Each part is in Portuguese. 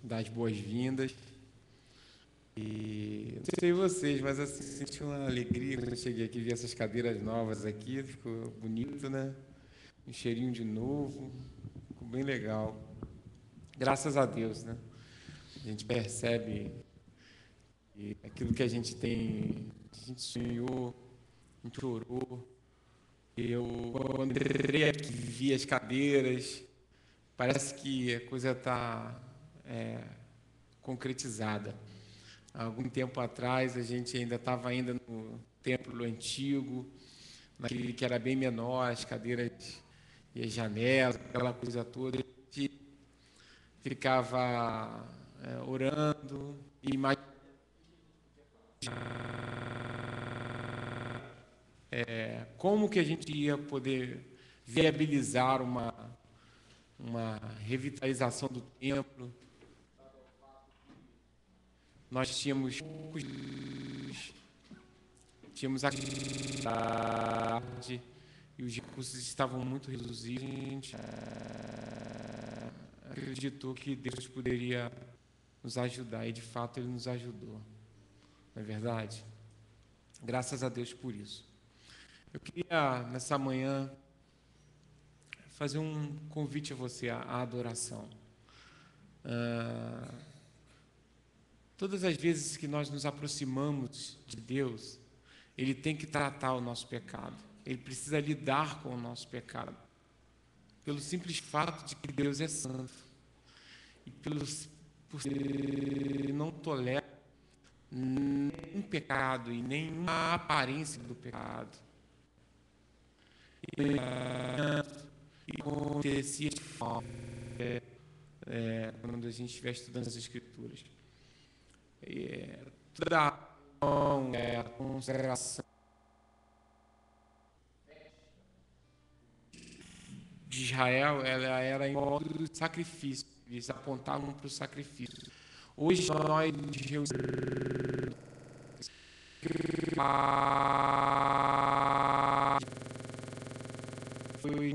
dar as boas-vindas. E não sei vocês, mas assim, senti uma alegria quando eu cheguei aqui e vi essas cadeiras novas aqui, ficou bonito, né? Um cheirinho de novo, ficou bem legal. Graças a Deus, né? A gente percebe que aquilo que a gente tem, a gente sonhou, a gente orou. Eu, quando entrei aqui, vi as cadeiras, parece que a coisa está concretizada. Há algum tempo atrás, a gente ainda estava ainda no templo antigo, naquele que era bem menor, as cadeiras e as janelas, aquela coisa toda. A gente ficava orando e imaginando como que a gente ia poder viabilizar uma revitalização do templo. Nós tínhamos a cidade e os recursos estavam muito reduzidos. A gente acreditou que Deus poderia nos ajudar e de fato Ele nos ajudou, não é verdade? Graças a Deus por isso. Eu queria nessa manhã fazer um convite a você à adoração. Todas as vezes que nós nos aproximamos de Deus, Ele tem que tratar o nosso pecado. Ele precisa lidar com o nosso pecado. Pelo simples fato de que Deus é santo. E por Ele não tolera nenhum pecado e nenhuma aparência do pecado. E acontecia de forma, quando a gente estiver estudando as Escrituras. Toda a consagração de Israel, ela era em modo de sacrifício, eles apontavam para o sacrifício. Hoje nós foi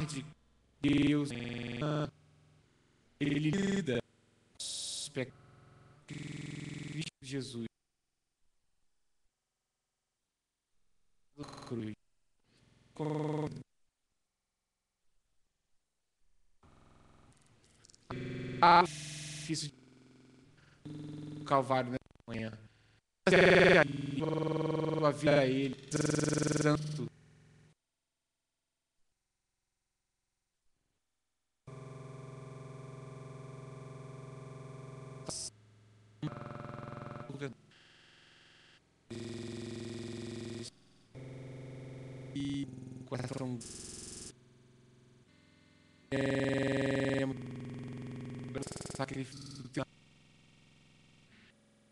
de Deus, Ele lida com os pecados de Jesus na cruz. Sacrifício do Calvário nessa manhã. A vida a Ele, santo. E coração sacrifício do teu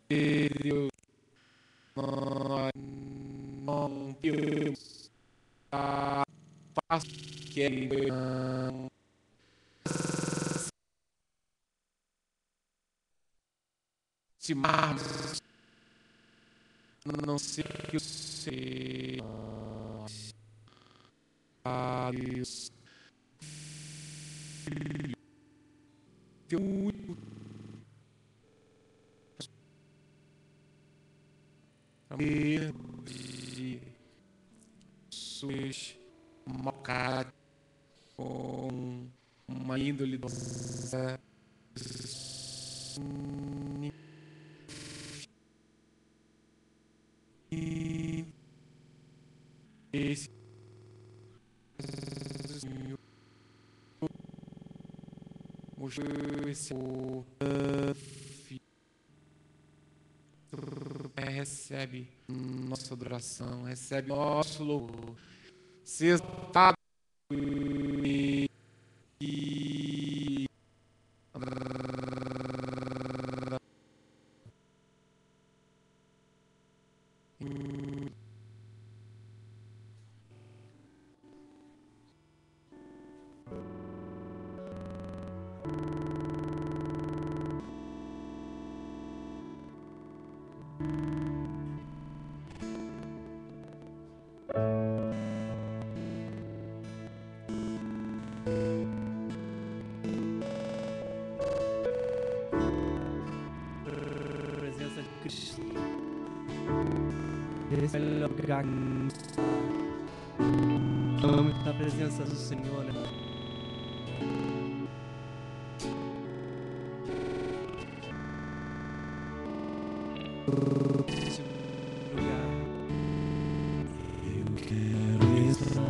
Deus, nós não temos a paz que é estimarmos, não ser que o Senhor teu único de suas malcadas com uma índole doença e esse mostrou esse recebe nossa adoração, recebe nosso louvor. Seja e Esse é o melhor lugar. Vamos na presença do Senhor, né? Esse lugar. Eu quero estar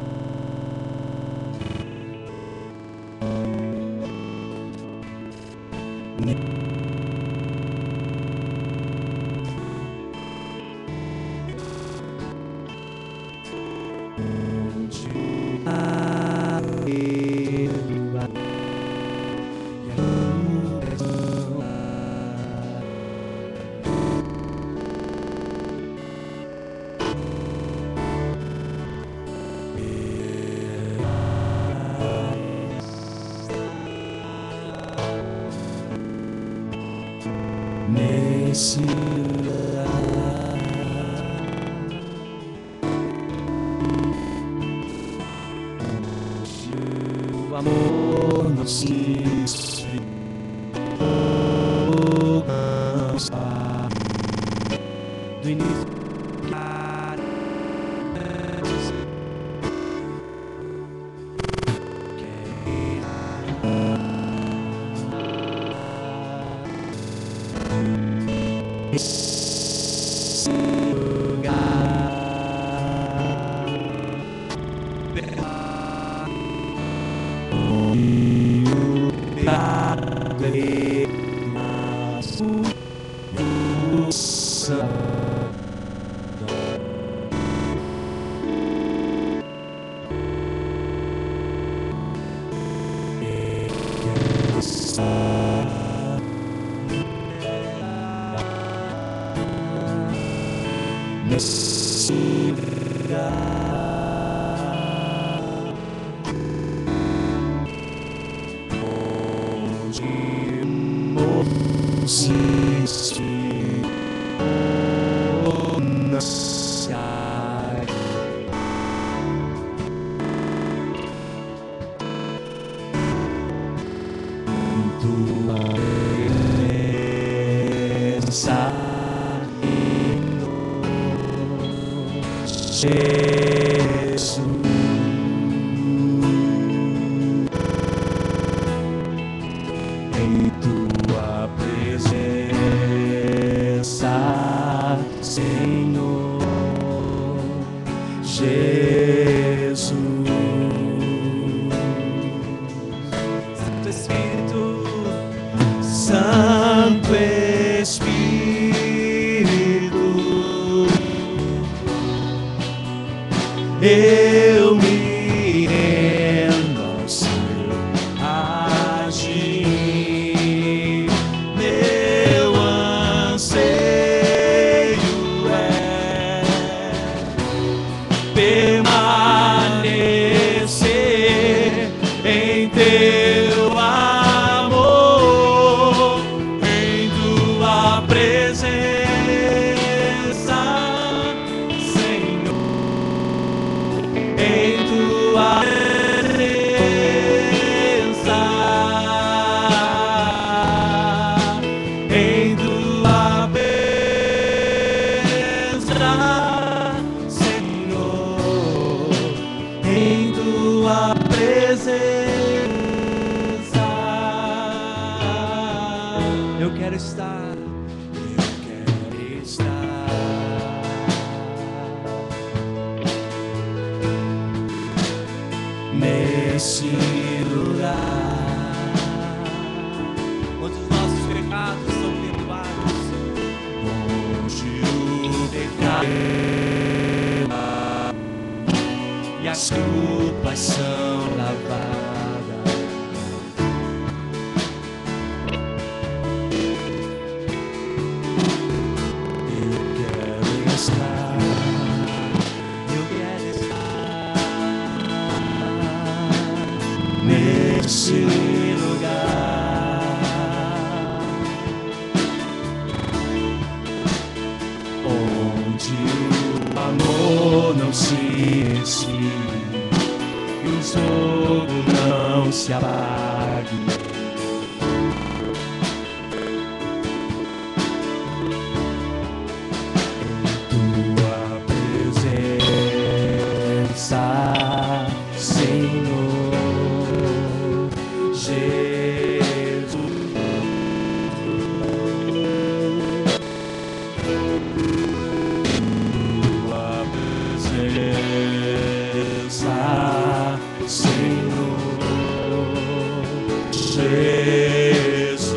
nesse lugar, onde o amor não se esfriou, do início esse lugar, onde o pecado é o sangue. Nesse lugar, onde o amor se esfriou, não se em tua presença. Jesus, em tua presença, Senhor Jesus, Santo Espírito, Santo Espírito, eu me rendo ao seu agir. Meu anseio é permanecer em teu amor, em tua presença. Em tua presença, em tua presença, Senhor, em tua presença, eu quero estar, eu quero estar. Nesse lugar, onde os nossos pecados são perdoados, onde o pecado e as culpas são lavadas. Eu quero estar, eu quero estar nesse lugar, onde o amor não se esfria e o fogo não se apague. Em tua Jesus.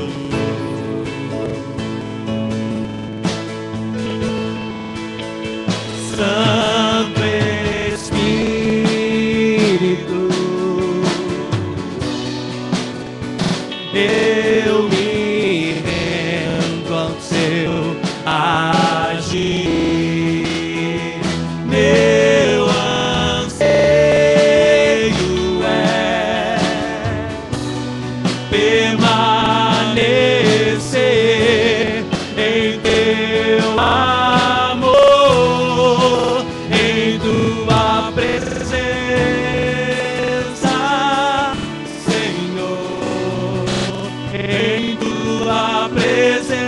Santo Espírito, eu me rendo ao seu agir. Meu anseio é permanecer em teu amor, em tua presença, Senhor, em tua presença,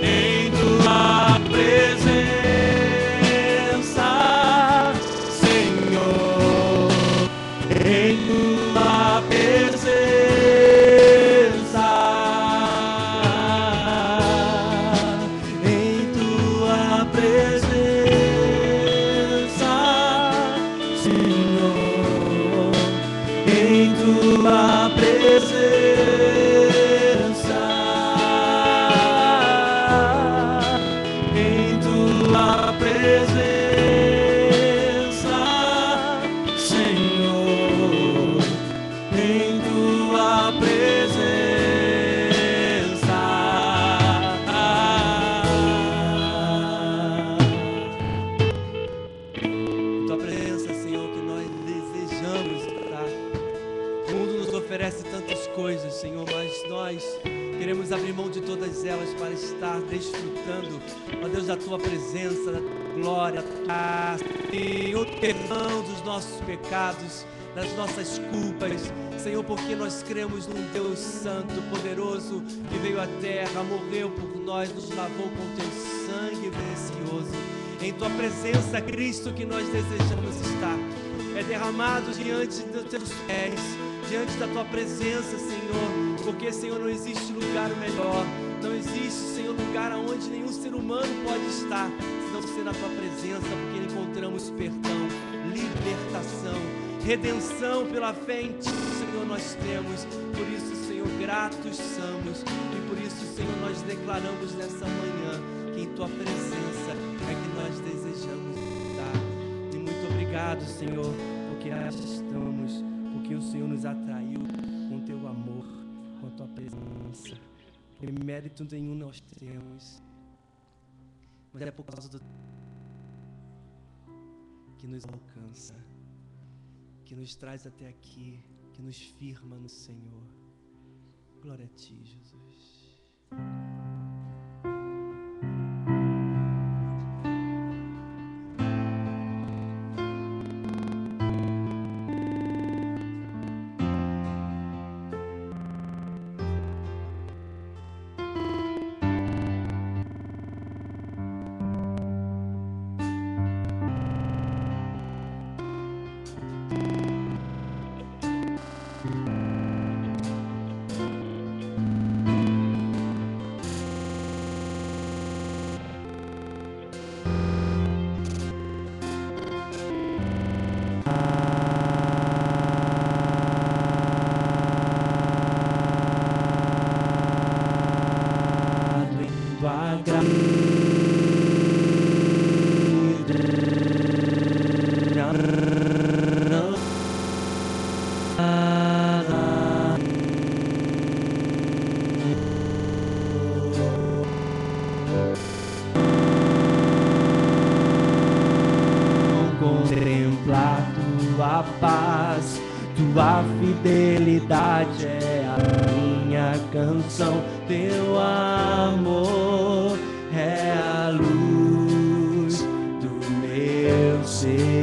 em tua presença, Senhor, em tua presença, em tua presença, Senhor, em tua presença, em tua presença, Senhor, em tua presença. Tua presença, Senhor, que nós desejamos estar. O mundo nos oferece tantas coisas, Senhor, mas nós queremos abrir mão de todas elas para estar desfrutando, ó Deus, da tua presença, da tua glória, e o perdão dos nossos pecados, das nossas culpas, Senhor, porque nós cremos num Deus santo, poderoso, que veio à terra, morreu por nós, nos lavou com teu sangue precioso. Em tua presença, Cristo, que nós desejamos estar, é derramado diante dos teus pés, diante da tua presença, Senhor, porque, Senhor, não existe lugar melhor, não existe, Senhor, lugar onde nenhum ser humano pode estar, senão ser na tua presença, porque encontramos perdão, libertação, redenção pela fé em ti, Senhor, nós temos. Por isso, Senhor, gratos somos, e por isso, Senhor, nós declaramos nessa manhã que em tua presença é que nós desejamos estar. E muito obrigado, Senhor, porque aqui estamos, porque o Senhor nos atraiu com teu amor, com a tua presença. Por mérito nenhum nós temos, mas é por causa do que nos alcança, que nos traz até aqui, que nos firma no Senhor. Glória a ti, Jesus. Contemplar tua paz, tua fidelidade é a minha canção, teu amor é a luz do meu ser.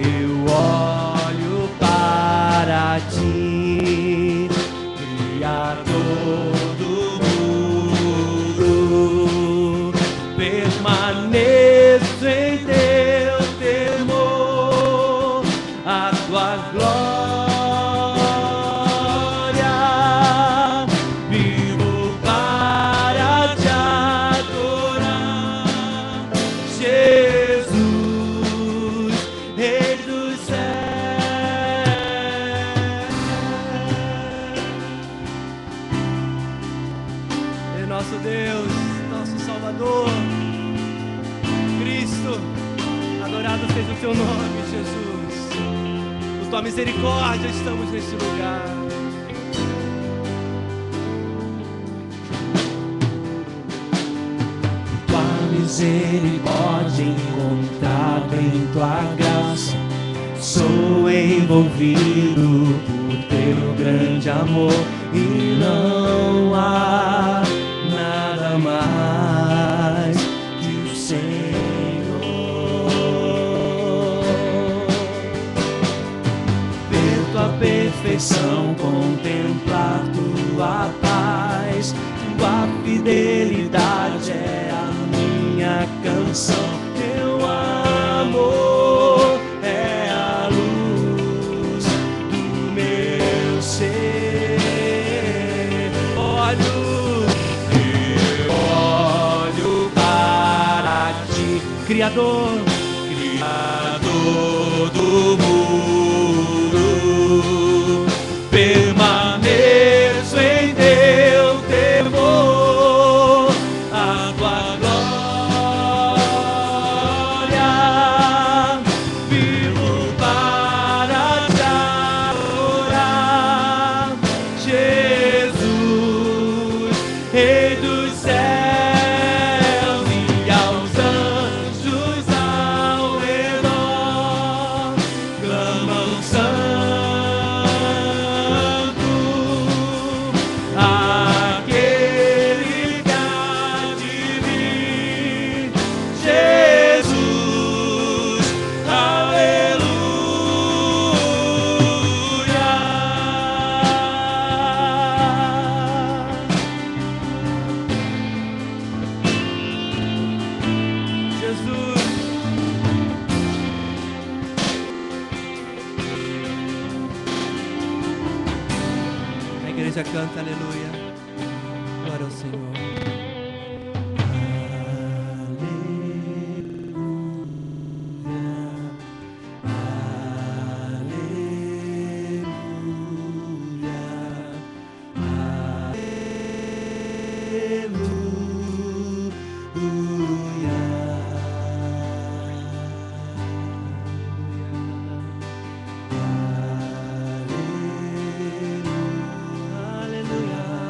Eu olho para ti, Criador do mundo, permaneço em teu temor, a tua glória teu nome, Jesus. Por tua misericórdia estamos neste lugar. Tua misericórdia encontrada em tua graça, sou envolvido por teu grande amor e não há nada mais que o Senhor. Ver tua perfeição, contemplar tua paz, tua fidelidade é a minha canção. Teu amor é a luz do meu ser. Olho para ti, Criador, Criador do mundo. Permaneço em teu temor, a tua glória. Vivo para te adorar, Jesus, Rei dos céus, e aos anjos ao redor clamam santo, aquele que há de vir, Jesus, aleluia. Jesus, a igreja canta aleluia. Glória ao Senhor. Aleluia.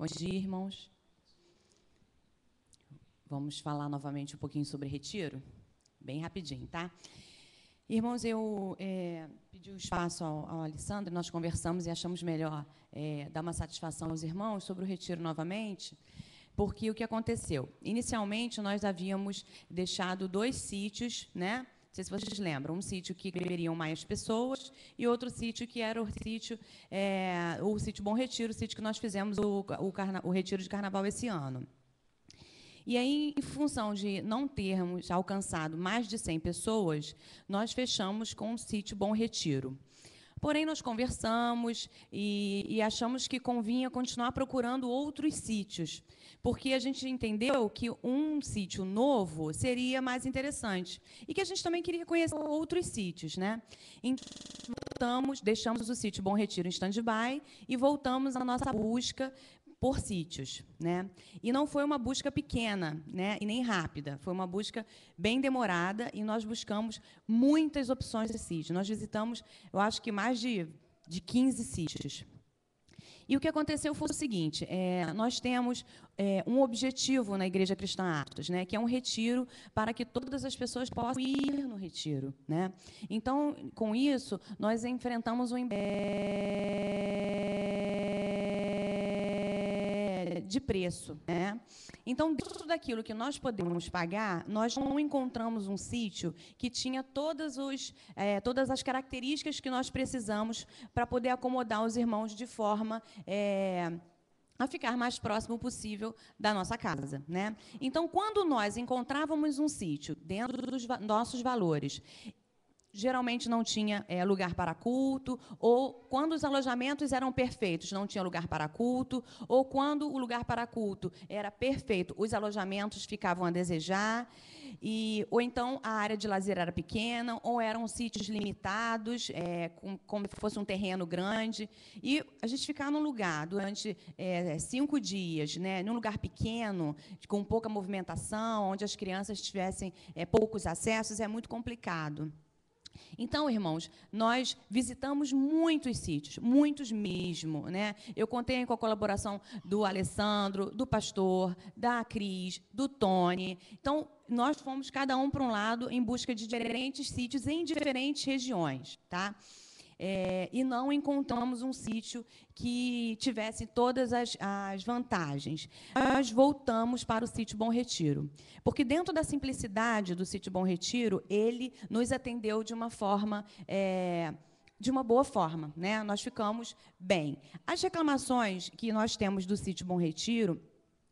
Bom dia, irmãos. Vamos falar novamente um pouquinho sobre retiro? Bem rapidinho, tá? Irmãos, eu pedi o espaço ao Alessandro, nós conversamos e achamos melhor dar uma satisfação aos irmãos sobre o retiro novamente, porque o que aconteceu? Inicialmente, nós havíamos deixado 2 sítios, né? Não sei se vocês lembram, um sítio que caberiam mais pessoas e outro sítio que era o sítio Bom Retiro, o sítio que nós fizemos o retiro de carnaval esse ano. E aí, em função de não termos alcançado mais de 100 pessoas, nós fechamos com o sítio Bom Retiro. Porém, nós conversamos e achamos que convinha continuar procurando outros sítios, porque a gente entendeu que um sítio novo seria mais interessante e que a gente também queria conhecer outros sítios, né? Então, deixamos o sítio Bom Retiro em stand-by e voltamos à nossa busca por sítios, né? E não foi uma busca pequena, né? E nem rápida, foi uma busca bem demorada e nós buscamos muitas opções de sítio. Nós visitamos, eu acho que mais de 15 sítios. E o que aconteceu foi o seguinte, nós temos um objetivo na Igreja Cristã Atos, né, que é um retiro para que todas as pessoas possam ir no retiro, né? Então, com isso, nós enfrentamos de preço, né? Então, dentro daquilo que nós podemos pagar, nós não encontramos um sítio que tinha todas as características que nós precisamos para poder acomodar os irmãos de forma a ficar mais próximo possível da nossa casa, né? Então, quando nós encontrávamos um sítio dentro dos nossos valores, geralmente não tinha lugar para culto, ou quando os alojamentos eram perfeitos, não tinha lugar para culto, ou quando o lugar para culto era perfeito, os alojamentos ficavam a desejar, ou então a área de lazer era pequena, ou eram sítios limitados, como se fosse um terreno grande, e a gente ficar num lugar durante 5 dias, né, num lugar pequeno, com pouca movimentação, onde as crianças tivessem poucos acessos, é muito complicado. Então, irmãos, nós visitamos muitos sítios, muitos mesmo, né? Eu contei com a colaboração do Alessandro, do pastor, da Cris, do Tony. Então, nós fomos cada um para um lado em busca de diferentes sítios em diferentes regiões, tá? E não encontramos um sítio que tivesse todas as vantagens. Nós voltamos para o sítio Bom Retiro, porque dentro da simplicidade do sítio Bom Retiro, ele nos atendeu de uma forma, de uma boa forma, né? Nós ficamos bem. As reclamações que nós temos do sítio Bom Retiro,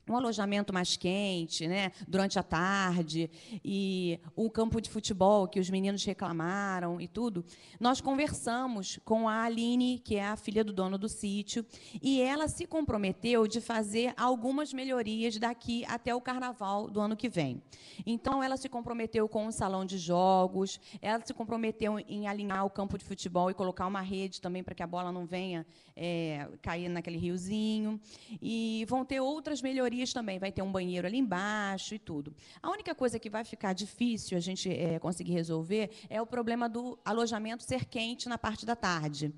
um alojamento mais quente, né, durante a tarde, e um campo de futebol que os meninos reclamaram e tudo, nós conversamos com a Aline, que é a filha do dono do sítio, e ela se comprometeu de fazer algumas melhorias daqui até o carnaval do ano que vem. Então, ela se comprometeu com um salão de jogos, ela se comprometeu em alinhar o campo de futebol e colocar uma rede também para que a bola não venha cair naquele riozinho, e vão ter outras melhorias também, vai ter um banheiro ali embaixo e tudo. A única coisa que vai ficar difícil a gente conseguir resolver é o problema do alojamento ser quente na parte da tarde.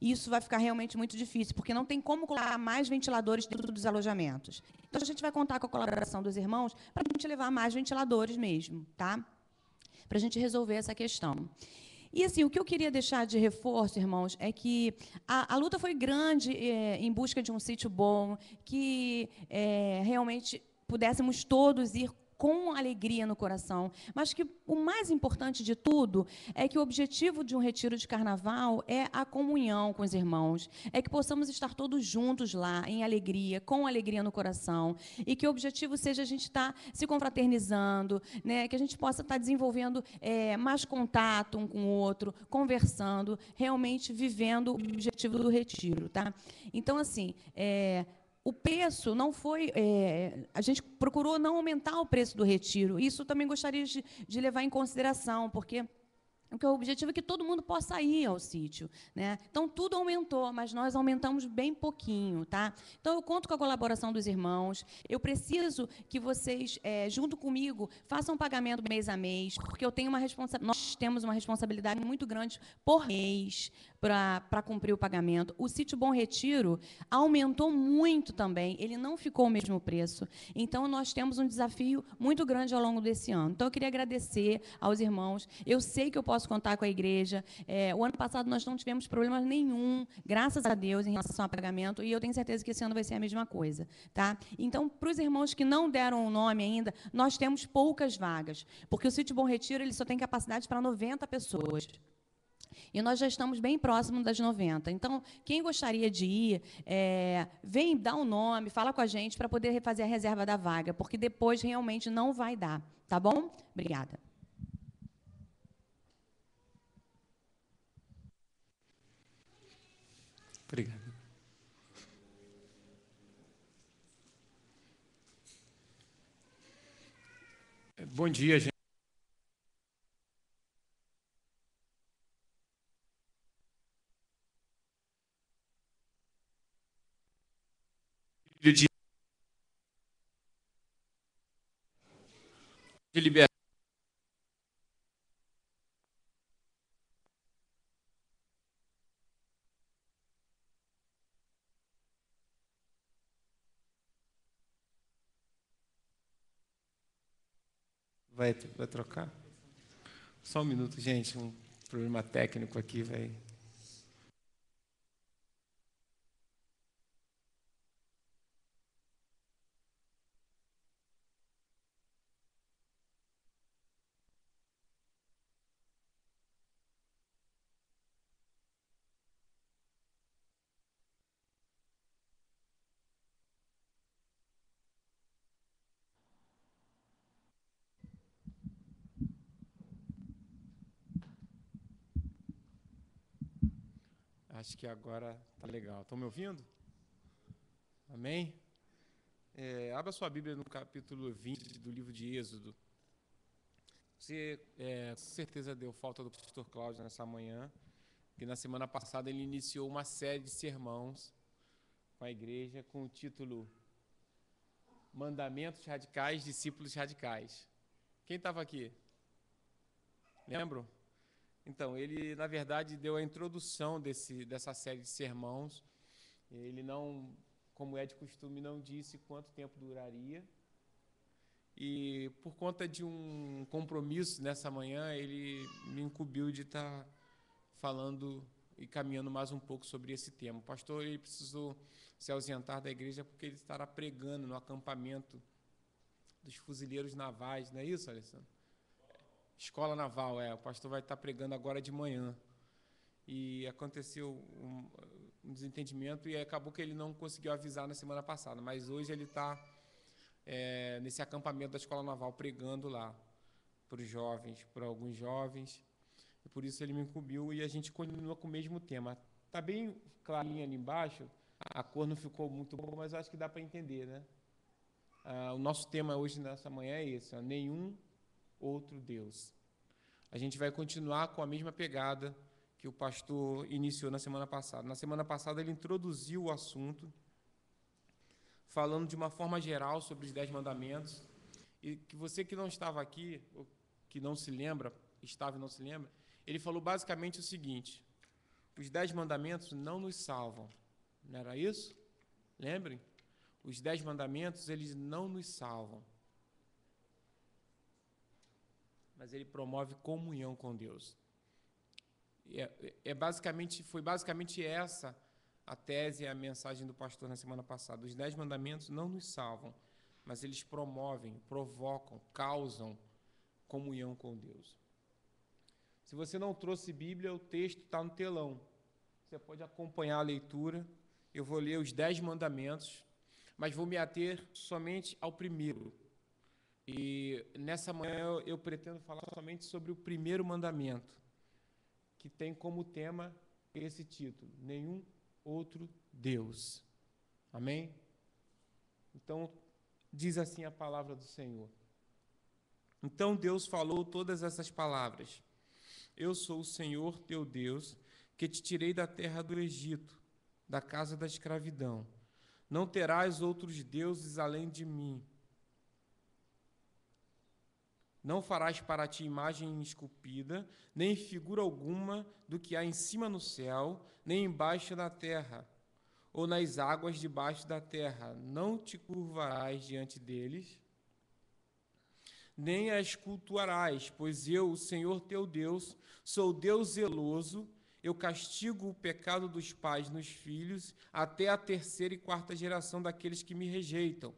Isso vai ficar realmente muito difícil, porque não tem como colocar mais ventiladores dentro dos alojamentos. Então, a gente vai contar com a colaboração dos irmãos para a gente levar mais ventiladores mesmo, tá? Para a gente resolver essa questão. E, assim, o que eu queria deixar de reforço, irmãos, é que a luta foi grande em busca de um sítio bom, que realmente pudéssemos todos ir com alegria no coração, mas que o mais importante de tudo é que o objetivo de um retiro de carnaval é a comunhão com os irmãos, é que possamos estar todos juntos lá, em alegria, com alegria no coração, e que o objetivo seja a gente estar se confraternizando, né, que a gente possa estar desenvolvendo mais contato um com o outro, conversando, realmente vivendo o objetivo do retiro, tá? Então, assim, o preço não foi... a gente procurou não aumentar o preço do retiro. Isso também gostaria de levar em consideração, porque Porque o objetivo é que todo mundo possa ir ao sítio, né? Então, tudo aumentou, mas nós aumentamos bem pouquinho, tá? Então, eu conto com a colaboração dos irmãos. Eu preciso que vocês, junto comigo, façam um pagamento mês a mês, porque eu tenho nós temos uma responsabilidade muito grande por mês para cumprir o pagamento. O sítio Bom Retiro aumentou muito também, ele não ficou o mesmo preço. Então, nós temos um desafio muito grande ao longo desse ano. Então, eu queria agradecer aos irmãos. Eu sei que eu posso contar com a igreja. O ano passado nós não tivemos problema nenhum, graças a Deus, em relação ao pagamento, e eu tenho certeza que esse ano vai ser a mesma coisa. Tá? Então, para os irmãos que não deram o nome ainda, nós temos poucas vagas, porque o sítio Bom Retiro ele só tem capacidade para 90 pessoas. E nós já estamos bem próximos das 90. Então, quem gostaria de ir, vem dar um nome, fala com a gente para poder fazer a reserva da vaga, porque depois realmente não vai dar. Tá bom? Obrigada. Obrigado. Bom dia, gente. De liberdade. Vai trocar? Só um minuto, gente. Um problema técnico aqui, vai. Acho que agora está legal. Estão me ouvindo? Amém? Abra sua Bíblia no capítulo 20 do livro de Êxodo. Você, com certeza, deu falta do pastor Cláudio nessa manhã, porque na semana passada ele iniciou uma série de sermãos com a igreja com o título Mandamentos Radicais, Discípulos Radicais. Quem estava aqui? Lembram? Então, ele, na verdade, deu a introdução dessa série de sermãos. Ele não, como é de costume, não disse quanto tempo duraria. E, por conta de um compromisso nessa manhã, ele me incumbiu de estar falando e caminhando mais um pouco sobre esse tema. O pastor ele precisou se ausentar da igreja porque ele estará pregando no acampamento dos fuzileiros navais. Não é isso, Alessandro? Escola Naval, o pastor vai estar pregando agora de manhã. E aconteceu um desentendimento e acabou que ele não conseguiu avisar na semana passada, mas hoje ele está nesse acampamento da Escola Naval pregando lá para os jovens, para alguns jovens, e por isso ele me incumbiu e a gente continua com o mesmo tema. Está bem clarinho ali embaixo, a cor não ficou muito boa, mas eu acho que dá para entender, né? O nosso tema hoje, nessa manhã, é esse, nenhum outro Deus. A gente vai continuar com a mesma pegada que o pastor iniciou na semana passada. Na semana passada ele introduziu o assunto, falando de uma forma geral sobre os 10 mandamentos, e que você que não estava aqui, ou que não se lembra, estava e não se lembra, ele falou basicamente o seguinte: os 10 mandamentos não nos salvam. Não era isso? Lembrem? Os 10 mandamentos, eles não nos salvam. Mas ele promove comunhão com Deus. Foi basicamente essa a tese e a mensagem do pastor na semana passada. Os 10 mandamentos não nos salvam, mas eles promovem, provocam, causam comunhão com Deus. Se você não trouxe Bíblia, o texto está no telão. Você pode acompanhar a leitura. Eu vou ler os 10 mandamentos, mas vou me ater somente ao primeiro. E nessa manhã eu pretendo falar somente sobre o primeiro mandamento, que tem como tema esse título: nenhum outro Deus. Amém? Então, diz assim a palavra do Senhor. Então Deus falou todas essas palavras: Eu sou o Senhor teu Deus, que te tirei da terra do Egito, da casa da escravidão. Não terás outros deuses além de mim. Não farás para ti imagem esculpida, nem figura alguma do que há em cima no céu, nem embaixo na terra, ou nas águas debaixo da terra. Não te curvarás diante deles, nem as cultuarás, pois eu, o Senhor teu Deus, sou Deus zeloso. Eu castigo o pecado dos pais nos filhos, até a 3ª e 4ª geração daqueles que me rejeitam.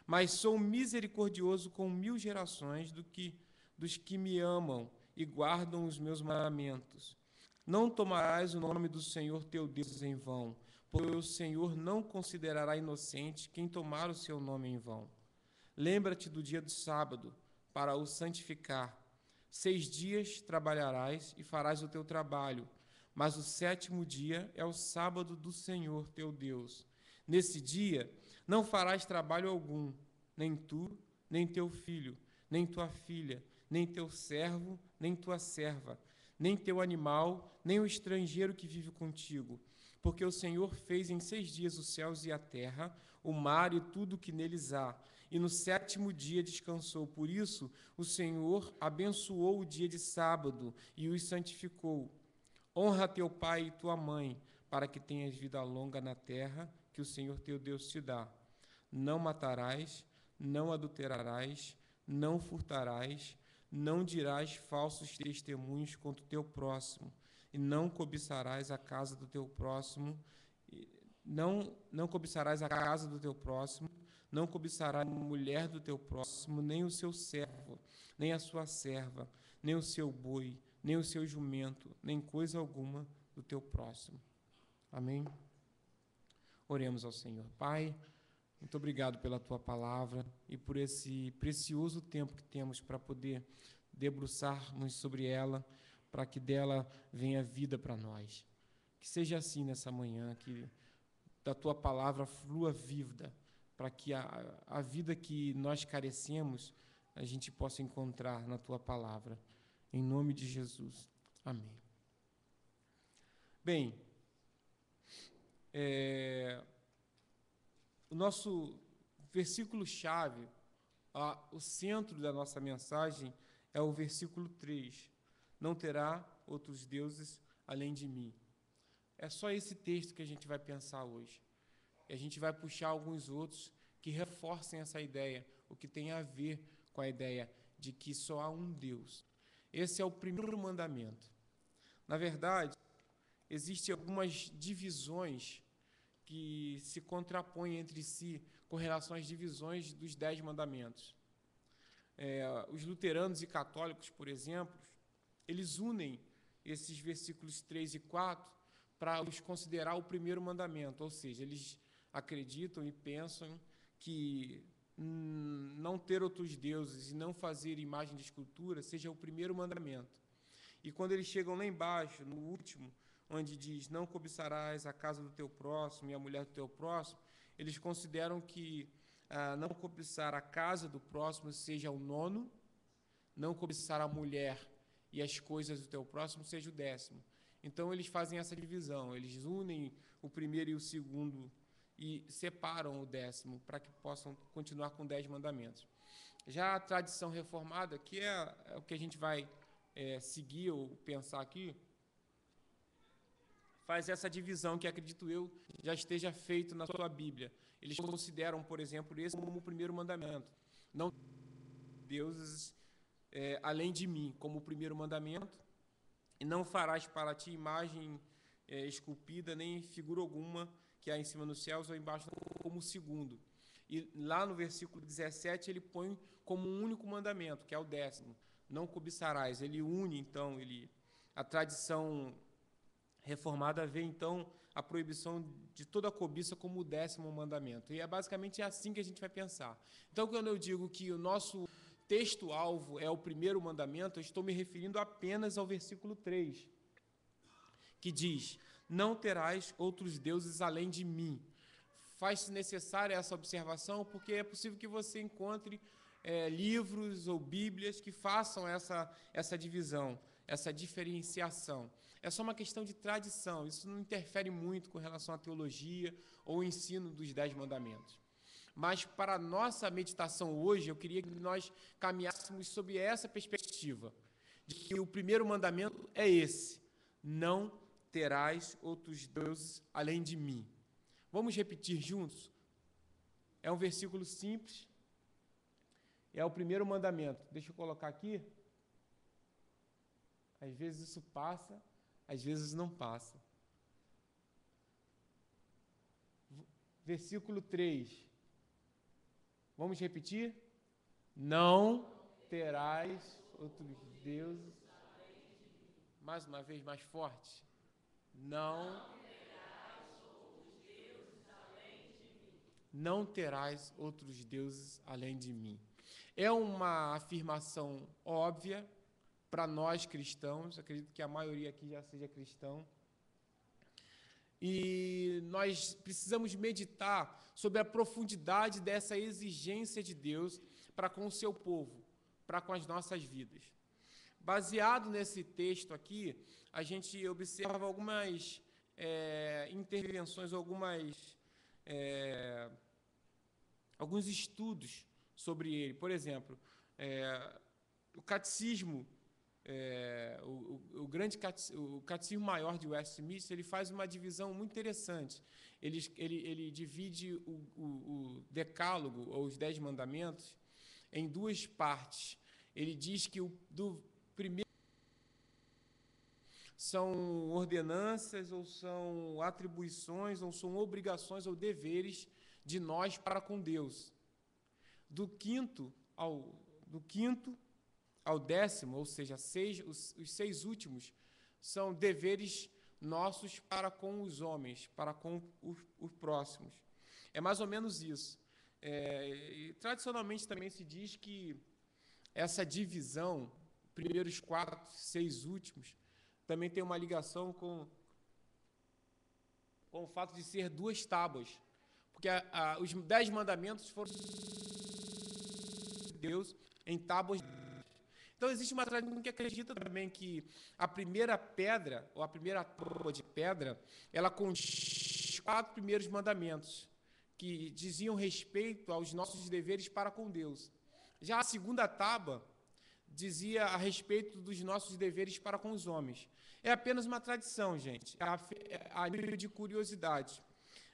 Mas sou misericordioso com 1000 gerações dos que me amam e guardam os meus mandamentos. Não tomarás o nome do Senhor teu Deus em vão, pois o Senhor não considerará inocente quem tomar o seu nome em vão. Lembra-te do dia do sábado, para o santificar. 6 dias trabalharás e farás o teu trabalho, mas o 7º dia é o sábado do Senhor teu Deus. Nesse dia não farás trabalho algum, nem tu, nem teu filho, nem tua filha, nem teu servo, nem tua serva, nem teu animal, nem o estrangeiro que vive contigo. Porque o Senhor fez em 6 dias os céus e a terra, o mar e tudo que neles há, e no 7º dia descansou. Por isso, o Senhor abençoou o dia de sábado e os santificou. Honra teu pai e tua mãe, para que tenhas vida longa na terra que o Senhor teu Deus te dá. Não matarás, não adulterarás, não furtarás, não dirás falsos testemunhos contra o teu próximo, e não cobiçarás a casa do teu próximo, não cobiçarás a casa do teu próximo, não cobiçarás a mulher do teu próximo, nem o seu servo, nem a sua serva, nem o seu boi, nem o seu jumento, nem coisa alguma do teu próximo. Amém? Oremos ao Senhor. Pai, muito obrigado pela Tua palavra e por esse precioso tempo que temos para poder debruçarmos sobre ela, para que dela venha vida para nós. Que seja assim nessa manhã, que da Tua palavra flua vida, para que a vida que nós carecemos, a gente possa encontrar na Tua palavra. Em nome de Jesus. Amém. Bem, o nosso versículo-chave, o centro da nossa mensagem, é o versículo 3. Não terá outros deuses além de mim. É só esse texto que a gente vai pensar hoje. E a gente vai puxar alguns outros que reforcem essa ideia, o que tem a ver com a ideia de que só há um Deus. Esse é o primeiro mandamento. Na verdade, existem algumas divisões que se contrapõem entre si com relação às divisões dos 10 mandamentos. Os luteranos e católicos, por exemplo, eles unem esses versículos 3 e 4 para os considerar o primeiro mandamento, ou seja, eles acreditam e pensam que não ter outros deuses e não fazer imagem de escultura seja o primeiro mandamento. E quando eles chegam lá embaixo, no último, onde diz, não cobiçarás a casa do teu próximo e a mulher do teu próximo, eles consideram que não cobiçar a casa do próximo seja o 9º, não cobiçar a mulher e as coisas do teu próximo seja o 10º. Então, eles fazem essa divisão, eles unem o primeiro e o segundo e separam o 10º para que possam continuar com 10 mandamentos. Já a tradição reformada, que é o que a gente vai seguir ou pensar aqui, faz essa divisão que, acredito eu, já esteja feito na sua Bíblia. Eles consideram, por exemplo, esse como o primeiro mandamento. Não deuses além de mim, como o primeiro mandamento, e não farás para ti imagem esculpida, nem figura alguma que há em cima nos céus ou embaixo, como o segundo. E lá no versículo 17, ele põe como um único mandamento, que é o 10º, não cobiçarás. Ele une, então, a tradição reformada vê, então, a proibição de toda a cobiça como o 10º mandamento. E basicamente assim que a gente vai pensar. Então, quando eu digo que o nosso texto-alvo é o primeiro mandamento, eu estou me referindo apenas ao versículo 3, que diz, não terás outros deuses além de mim. Faz-se necessária essa observação, porque é possível que você encontre livros ou bíblias que façam essa divisão. essa diferenciação. É só uma questão de tradição, isso não interfere muito com relação à teologia ou o ensino dos 10 mandamentos. Mas, para a nossa meditação hoje, eu queria que nós caminhássemos sob essa perspectiva, de que o primeiro mandamento é esse: não terás outros deuses além de mim. Vamos repetir juntos? É um versículo simples, é o primeiro mandamento. Deixa eu colocar aqui. Às vezes isso passa, às vezes não passa. Versículo 3. Vamos repetir? Não terás outros deuses. Mais uma vez, mais forte. Não terás outros deuses além de mim. É uma afirmação óbvia para nós cristãos, acredito que a maioria aqui já seja cristão, e nós precisamos meditar sobre a profundidade dessa exigência de Deus para com o seu povo, para com as nossas vidas. Baseado nesse texto aqui, a gente observa algumas intervenções, alguns estudos sobre ele. Por exemplo, o catecismo, o catecismo maior de Westminster, ele faz uma divisão muito interessante. Ele divide o decálogo, ou os 10 mandamentos, em 2 partes. Ele diz que do primeiro são ordenanças, ou são atribuições, ou são obrigações ou deveres de nós para com Deus. Do quinto ao 10º, ou seja, os 6 últimos, são deveres nossos para com os homens, para com os próximos. É mais ou menos isso. E tradicionalmente também se diz que essa divisão, primeiros 4, 6 últimos, também tem uma ligação com o fato de ser 2 tábuas, porque os 10 mandamentos foram de Deus em tábuas. Então, existe uma tradição que acredita também que a primeira pedra, ou a primeira tábua de pedra, ela contém os 4 primeiros mandamentos, que diziam respeito aos nossos deveres para com Deus. Já a segunda tábua dizia a respeito dos nossos deveres para com os homens. É apenas uma tradição, gente, a nível de curiosidade.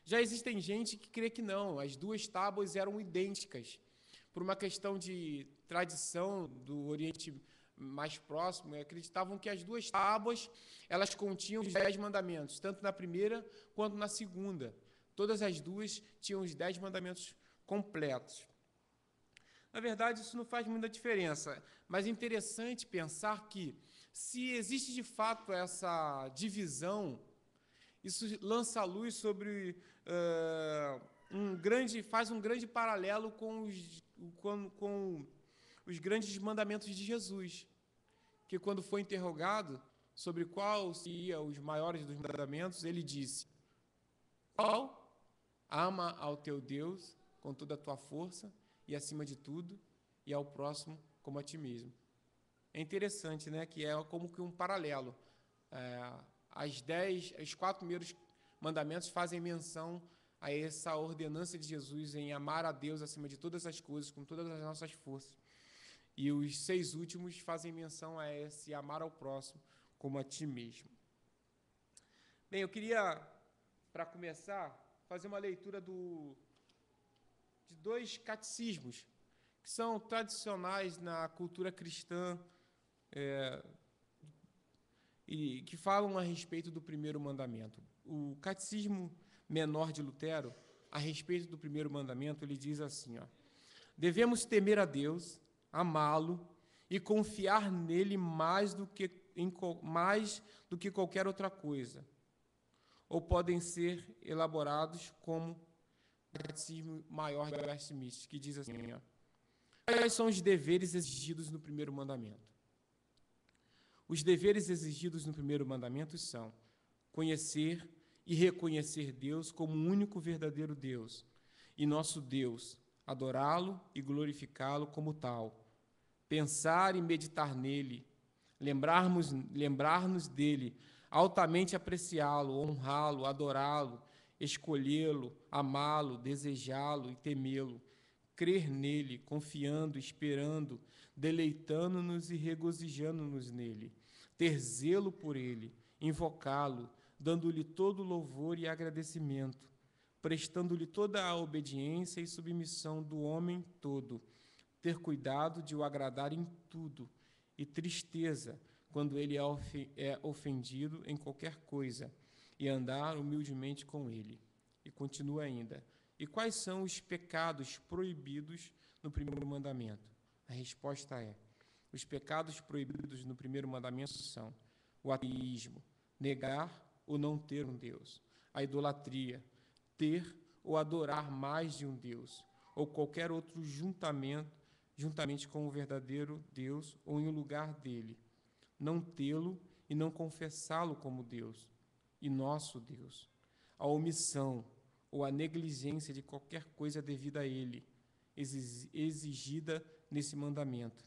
Já existem gente que crê que não, as 2 tábuas eram idênticas, por uma questão de tradição do Oriente mais próximo, acreditavam que as 2 tábuas, elas continham os 10 mandamentos, tanto na primeira quanto na segunda. Todas as 2 tinham os 10 mandamentos completos. Na verdade, isso não faz muita diferença, mas é interessante pensar que, se existe de fato essa divisão, isso lança a luz sobre faz um grande paralelo com os grandes mandamentos de Jesus, que, quando foi interrogado sobre qual seria os maiores dos mandamentos, ele disse: qual? Ama ao teu Deus com toda a tua força e acima de tudo, e ao próximo como a ti mesmo. É interessante, né, que é como que um paralelo. Os 4 primeiros mandamentos fazem menção a essa ordenança de Jesus em amar a Deus acima de todas as coisas, com todas as nossas forças. E os 6 últimos fazem menção a esse amar ao próximo como a ti mesmo. Bem, eu queria, para começar, fazer uma leitura de 2 catecismos que são tradicionais na cultura cristã, e que falam a respeito do primeiro mandamento. O Catecismo Menor de Lutero, a respeito do primeiro mandamento, ele diz assim: devemos temer a Deus, amá-lo e confiar nele mais do que qualquer outra coisa. Ou podem ser elaborados como o Catecismo Maior de Westminster, que diz assim: quais são os deveres exigidos no primeiro mandamento? Os deveres exigidos no primeiro mandamento são conhecer e reconhecer Deus como o único verdadeiro Deus e nosso Deus, adorá-lo e glorificá-lo como tal, pensar e meditar nele, lembrar-nos dele, altamente apreciá-lo, honrá-lo, adorá-lo, escolhê-lo, amá-lo, desejá-lo e temê-lo, crer nele, confiando, esperando, deleitando-nos e regozijando-nos nele, ter zelo por ele, invocá-lo, dando-lhe todo louvor e agradecimento, prestando-lhe toda a obediência e submissão do homem todo, ter cuidado de o agradar em tudo, e tristeza quando ele é ofendido em qualquer coisa, e andar humildemente com ele. E continua ainda. E quais são os pecados proibidos no primeiro mandamento? A resposta é: os pecados proibidos no primeiro mandamento são o ateísmo, negar ou não ter um Deus, a idolatria, ter ou adorar mais de um Deus, ou qualquer outro juntamente com o verdadeiro Deus ou em lugar dele, não tê-lo e não confessá-lo como Deus e nosso Deus, a omissão ou a negligência de qualquer coisa devida a ele, exigida nesse mandamento,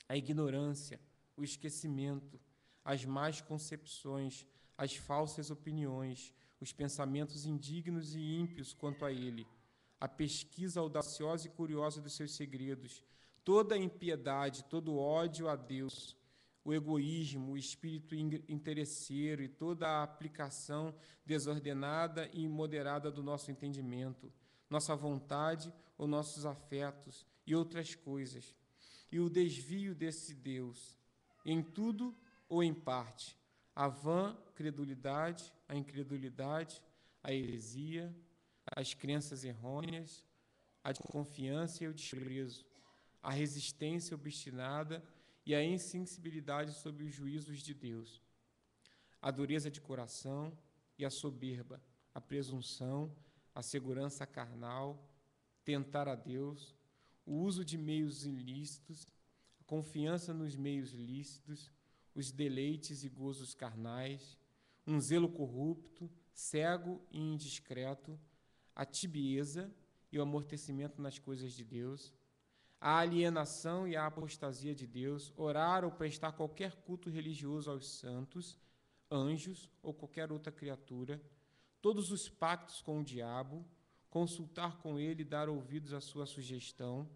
a ignorância, o esquecimento, as más concepções, as falsas opiniões, os pensamentos indignos e ímpios quanto a ele, a pesquisa audaciosa e curiosa dos seus segredos, toda a impiedade, todo o ódio a Deus, o egoísmo, o espírito interesseiro e toda a aplicação desordenada e imoderada do nosso entendimento, nossa vontade ou nossos afetos e outras coisas, e o desvio desse Deus, em tudo ou em parte, a vã credulidade, a incredulidade, a heresia, as crenças errôneas, a desconfiança e o desprezo, a resistência obstinada e a insensibilidade sob os juízos de Deus, a dureza de coração e a soberba, a presunção, a segurança carnal, tentar a Deus, o uso de meios ilícitos, a confiança nos meios lícitos, os deleites e gozos carnais, um zelo corrupto, cego e indiscreto, a tibieza e o amortecimento nas coisas de Deus, a alienação e a apostasia de Deus, orar ou prestar qualquer culto religioso aos santos, anjos ou qualquer outra criatura, todos os pactos com o diabo, consultar com ele e dar ouvidos à sua sugestão,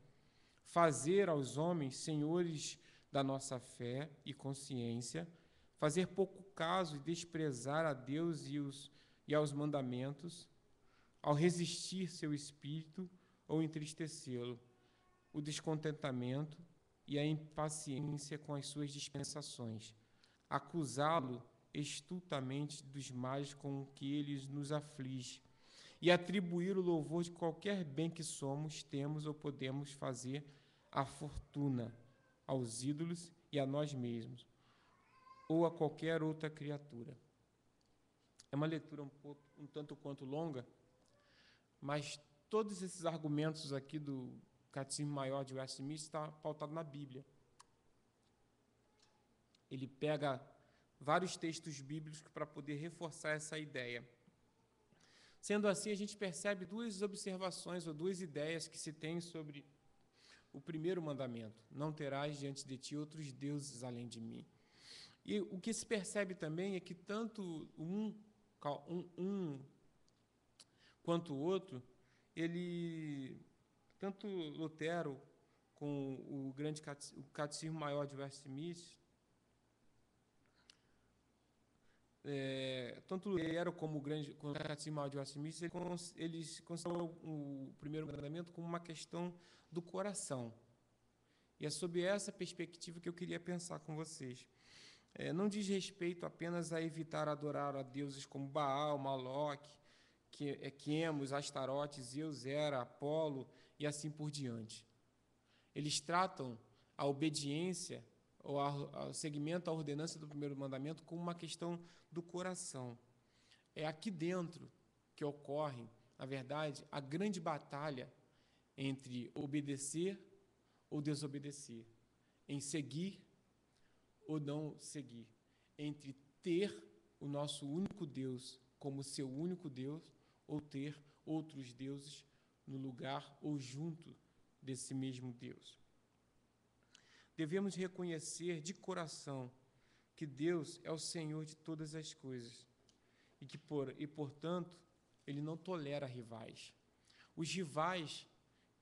fazer aos homens senhores da nossa fé e consciência, fazer pouco caso e desprezar a Deus e aos mandamentos, ao resistir seu espírito ou entristecê-lo, o descontentamento e a impaciência com as suas dispensações, acusá-lo estultamente dos males com que ele nos aflige e atribuir o louvor de qualquer bem que somos, temos ou podemos fazer à fortuna, aos ídolos e a nós mesmos, ou a qualquer outra criatura. É uma leitura um tanto quanto longa, mas todos esses argumentos aqui do Catecismo Maior de Westminster está pautado na Bíblia. Ele pega vários textos bíblicos para poder reforçar essa ideia. Sendo assim, a gente percebe duas observações ou duas ideias que se tem sobre o primeiro mandamento: não terás diante de ti outros deuses além de mim. E o que se percebe também é que tanto um quanto o outro, tanto Lutero com o Catecismo Maior de Westminster, tanto Lutero como o Catecismo Maior de Westminster, eles consideram o primeiro mandamento como uma questão do coração. E é sob essa perspectiva que eu queria pensar com vocês. Não diz respeito apenas a evitar adorar a deuses como Baal, Moloque, Quemos, Astarote, Zeus, Hera, Apolo e assim por diante. Eles tratam a obediência ou ao seguimento à ordenança do primeiro mandamento como uma questão do coração. É aqui dentro que ocorre, na verdade, a grande batalha entre obedecer ou desobedecer, em seguir ou não seguir, entre ter o nosso único Deus como seu único Deus ou ter outros deuses no lugar ou junto desse mesmo Deus. devemos reconhecer de coração que Deus é o Senhor de todas as coisas e portanto, Ele não tolera rivais. Os rivais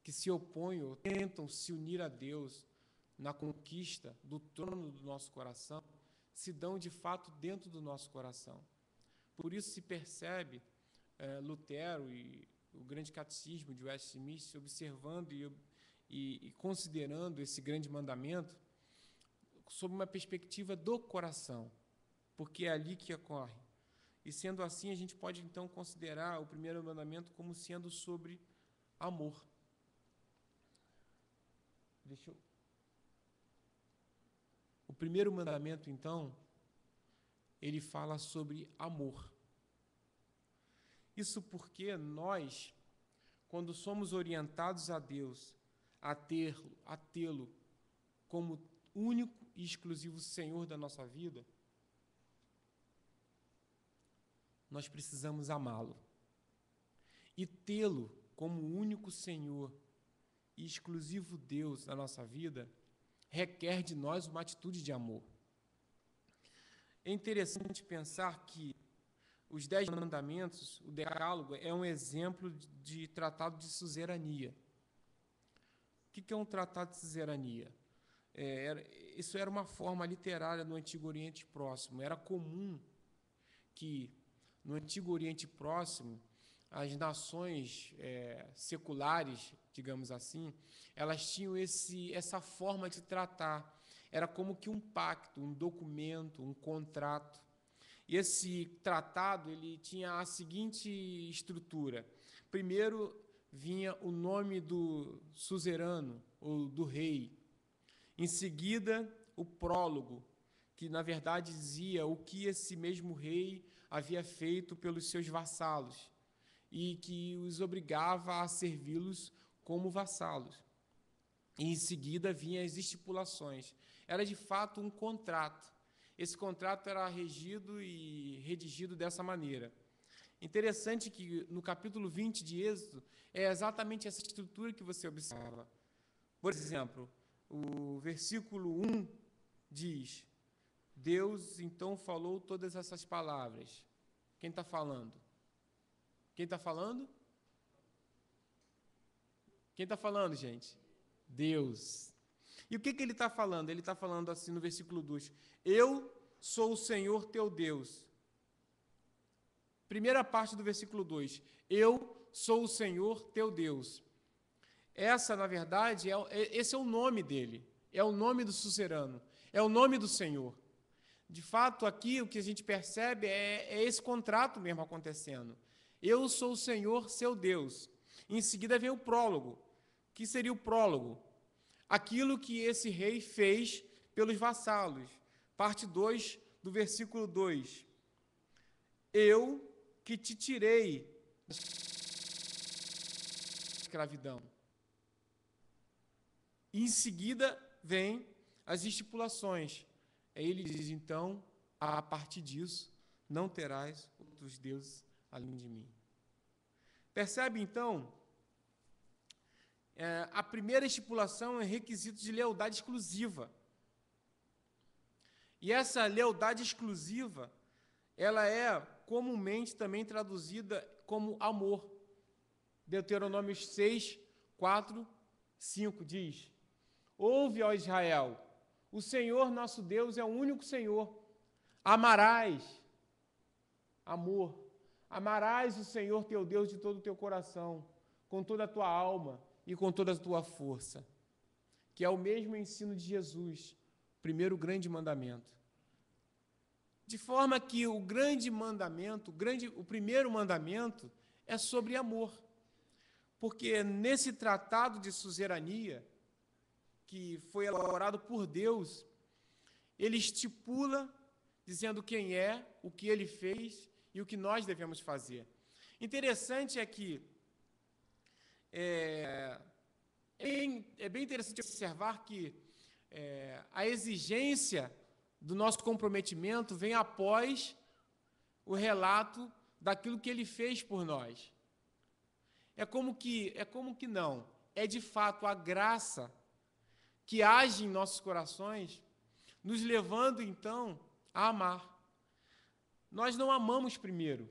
que se opõem ou tentam se unir a Deus na conquista do trono do nosso coração, se dão de fato dentro do nosso coração. Por isso se percebe Lutero e o grande catecismo de Westminster observando e considerando esse grande mandamento sob uma perspectiva do coração, porque é ali que ocorre. E sendo assim, a gente pode então considerar o primeiro mandamento como sendo sobre amor. O primeiro mandamento, então, ele fala sobre amor. Isso porque nós, quando somos orientados a Deus a tê-lo como único e exclusivo Senhor da nossa vida, nós precisamos amá-lo. E tê-lo como único Senhor e exclusivo Deus da nossa vida requer de nós uma atitude de amor. É interessante pensar que os 10 mandamentos, o Decálogo, é um exemplo de tratado de suzerania. O que é um tratado de suzerania? Isso era uma forma literária no Antigo Oriente Próximo. Era comum que, no Antigo Oriente Próximo, as nações seculares, digamos assim, elas tinham essa forma de tratar. Era como que um pacto, um documento, um contrato. E esse tratado ele tinha a seguinte estrutura. Primeiro vinha o nome do suzerano, ou do rei. Em seguida, o prólogo, que, na verdade, dizia o que esse mesmo rei havia feito pelos seus vassalos e que os obrigava a servi-los como vassalos. E, em seguida, vinham as estipulações. Era, de fato, um contrato. Esse contrato era regido e redigido dessa maneira. Interessante que, no capítulo 20 de Êxodo, é exatamente essa estrutura que você observa. Por exemplo, o versículo 1 diz: Deus, então, falou todas essas palavras. Quem está falando? Quem está falando? Quem está falando, gente? Deus. E o que ele está falando? Ele está falando assim no versículo 2: Eu sou o Senhor teu Deus. Primeira parte do versículo 2: Eu sou o Senhor teu Deus. Essa, na verdade, esse é o nome dele, é o nome do suzerano, é o nome do Senhor. De fato, aqui o que a gente percebe é esse contrato mesmo acontecendo. Eu sou o Senhor, seu Deus. Em seguida vem o prólogo. O que seria o prólogo? Aquilo que esse rei fez pelos vassalos. Parte 2 do versículo 2. Eu que te tirei da escravidão. E em seguida vem as estipulações. Aí ele diz, então, a partir disso, não terás outros deuses além de mim. Percebe, então, a primeira estipulação é requisito de lealdade exclusiva. E essa lealdade exclusiva, ela é comumente também traduzida como amor. Deuteronômio 6, 4, 5 diz: Ouve, ó Israel, o Senhor nosso Deus é o único Senhor. Amarás, amor, amarás o Senhor teu Deus de todo o teu coração, com toda a tua alma e com toda a tua força, que é o mesmo ensino de Jesus, primeiro grande mandamento. De forma que o grande mandamento, o primeiro mandamento é sobre amor. Porque nesse tratado de suzerania, que foi elaborado por Deus, ele estipula, dizendo quem é, o que ele fez e o que nós devemos fazer. Interessante é que é bem interessante observar que a exigência do nosso comprometimento vem após o relato daquilo que ele fez por nós. É como que não. É de fato a graça que age em nossos corações, nos levando, então, a amar. Nós não amamos primeiro.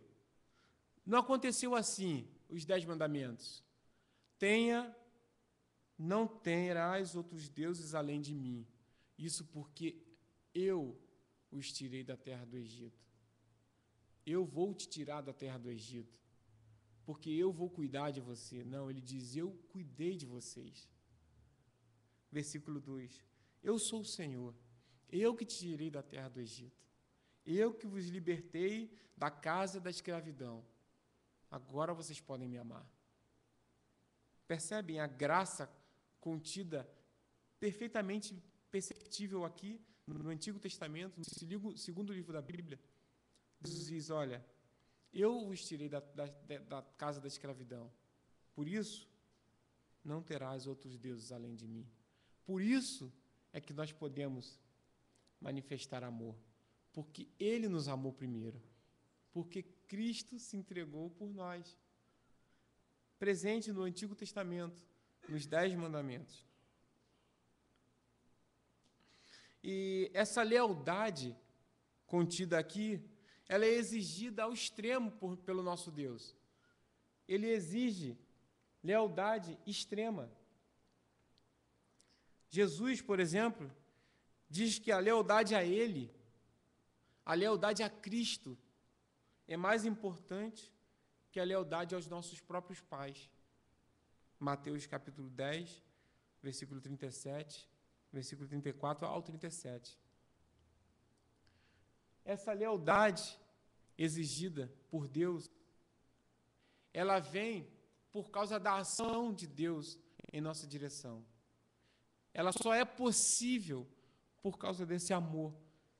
Não aconteceu assim, os 10 mandamentos. Não terás outros deuses além de mim. Isso porque eu os tirei da terra do Egito. Eu vou te tirar da terra do Egito, porque eu vou cuidar de você. Não, ele diz, eu cuidei de vocês. Versículo 2. Eu sou o Senhor, eu que te tirei da terra do Egito. Eu que vos libertei da casa da escravidão. Agora vocês podem me amar. Percebem a graça contida, perfeitamente perceptível aqui, no Antigo Testamento, no segundo livro da Bíblia? Jesus diz, olha, eu os tirei da casa da escravidão. Por isso, não terás outros deuses além de mim. Por isso é que nós podemos manifestar amor. Porque Ele nos amou primeiro. Porque Cristo se entregou por nós. Presente no Antigo Testamento, nos 10 mandamentos. E essa lealdade contida aqui, ela é exigida ao extremo pelo nosso Deus. Ele exige lealdade extrema. Jesus, por exemplo, diz que a lealdade a Ele, a lealdade a Cristo, é mais importante que a lealdade aos nossos próprios pais. Mateus capítulo 10, versículo 37, versículo 34 ao 37. Essa lealdade exigida por Deus, ela vem por causa da ação de Deus em nossa direção. Ela só é possível por causa desse amor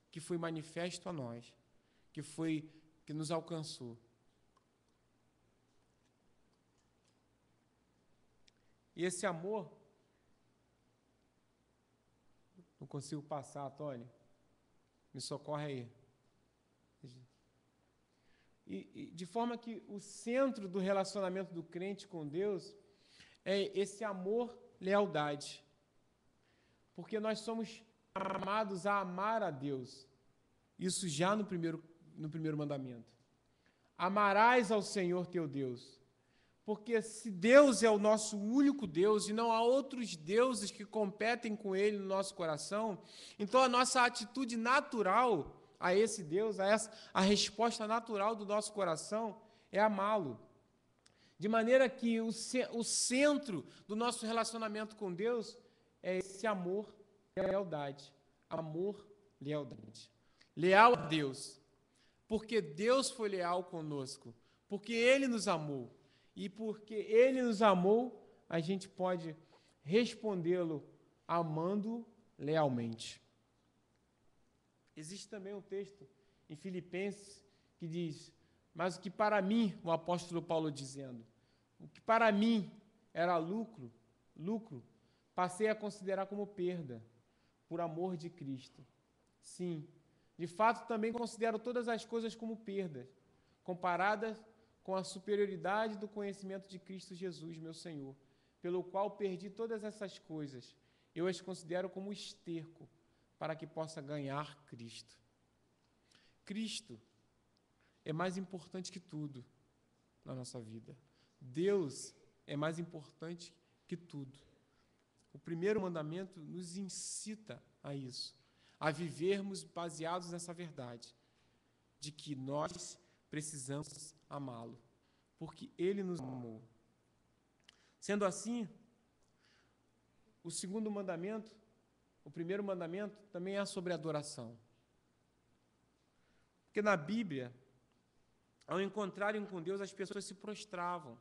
que foi manifesto a nós, que nos alcançou. E esse amor, não consigo passar, Tony, me socorre aí. E de forma que o centro do relacionamento do crente com Deus é esse amor, lealdade. Porque nós somos amados a amar a Deus. Isso já no primeiro mandamento. Amarás ao Senhor teu Deus. Porque se Deus é o nosso único Deus e não há outros deuses que competem com Ele no nosso coração, então a nossa atitude natural a esse Deus, a resposta natural do nosso coração é amá-lo. De maneira que o centro do nosso relacionamento com Deus é esse amor, lealdade. Amor, lealdade. Leal a Deus, porque Deus foi leal conosco, porque Ele nos amou. E porque Ele nos amou, a gente pode respondê-lo amando lealmente. Existe também um texto em Filipenses que diz, mas o que para mim, o apóstolo Paulo dizendo, o que para mim era lucro, passei a considerar como perda, por amor de Cristo. Sim, de fato também considero todas as coisas como perdas, comparadas com a superioridade do conhecimento de Cristo Jesus, meu Senhor, pelo qual perdi todas essas coisas. Eu as considero como esterco, para que possa ganhar Cristo. Cristo é mais importante que tudo na nossa vida. Deus é mais importante que tudo. O primeiro mandamento nos incita a isso, a vivermos baseados nessa verdade, de que nós precisamos amá-lo, porque Ele nos amou. Sendo assim, o segundo mandamento, o primeiro mandamento também é sobre adoração. Porque na Bíblia, ao encontrarem com Deus, as pessoas se prostravam.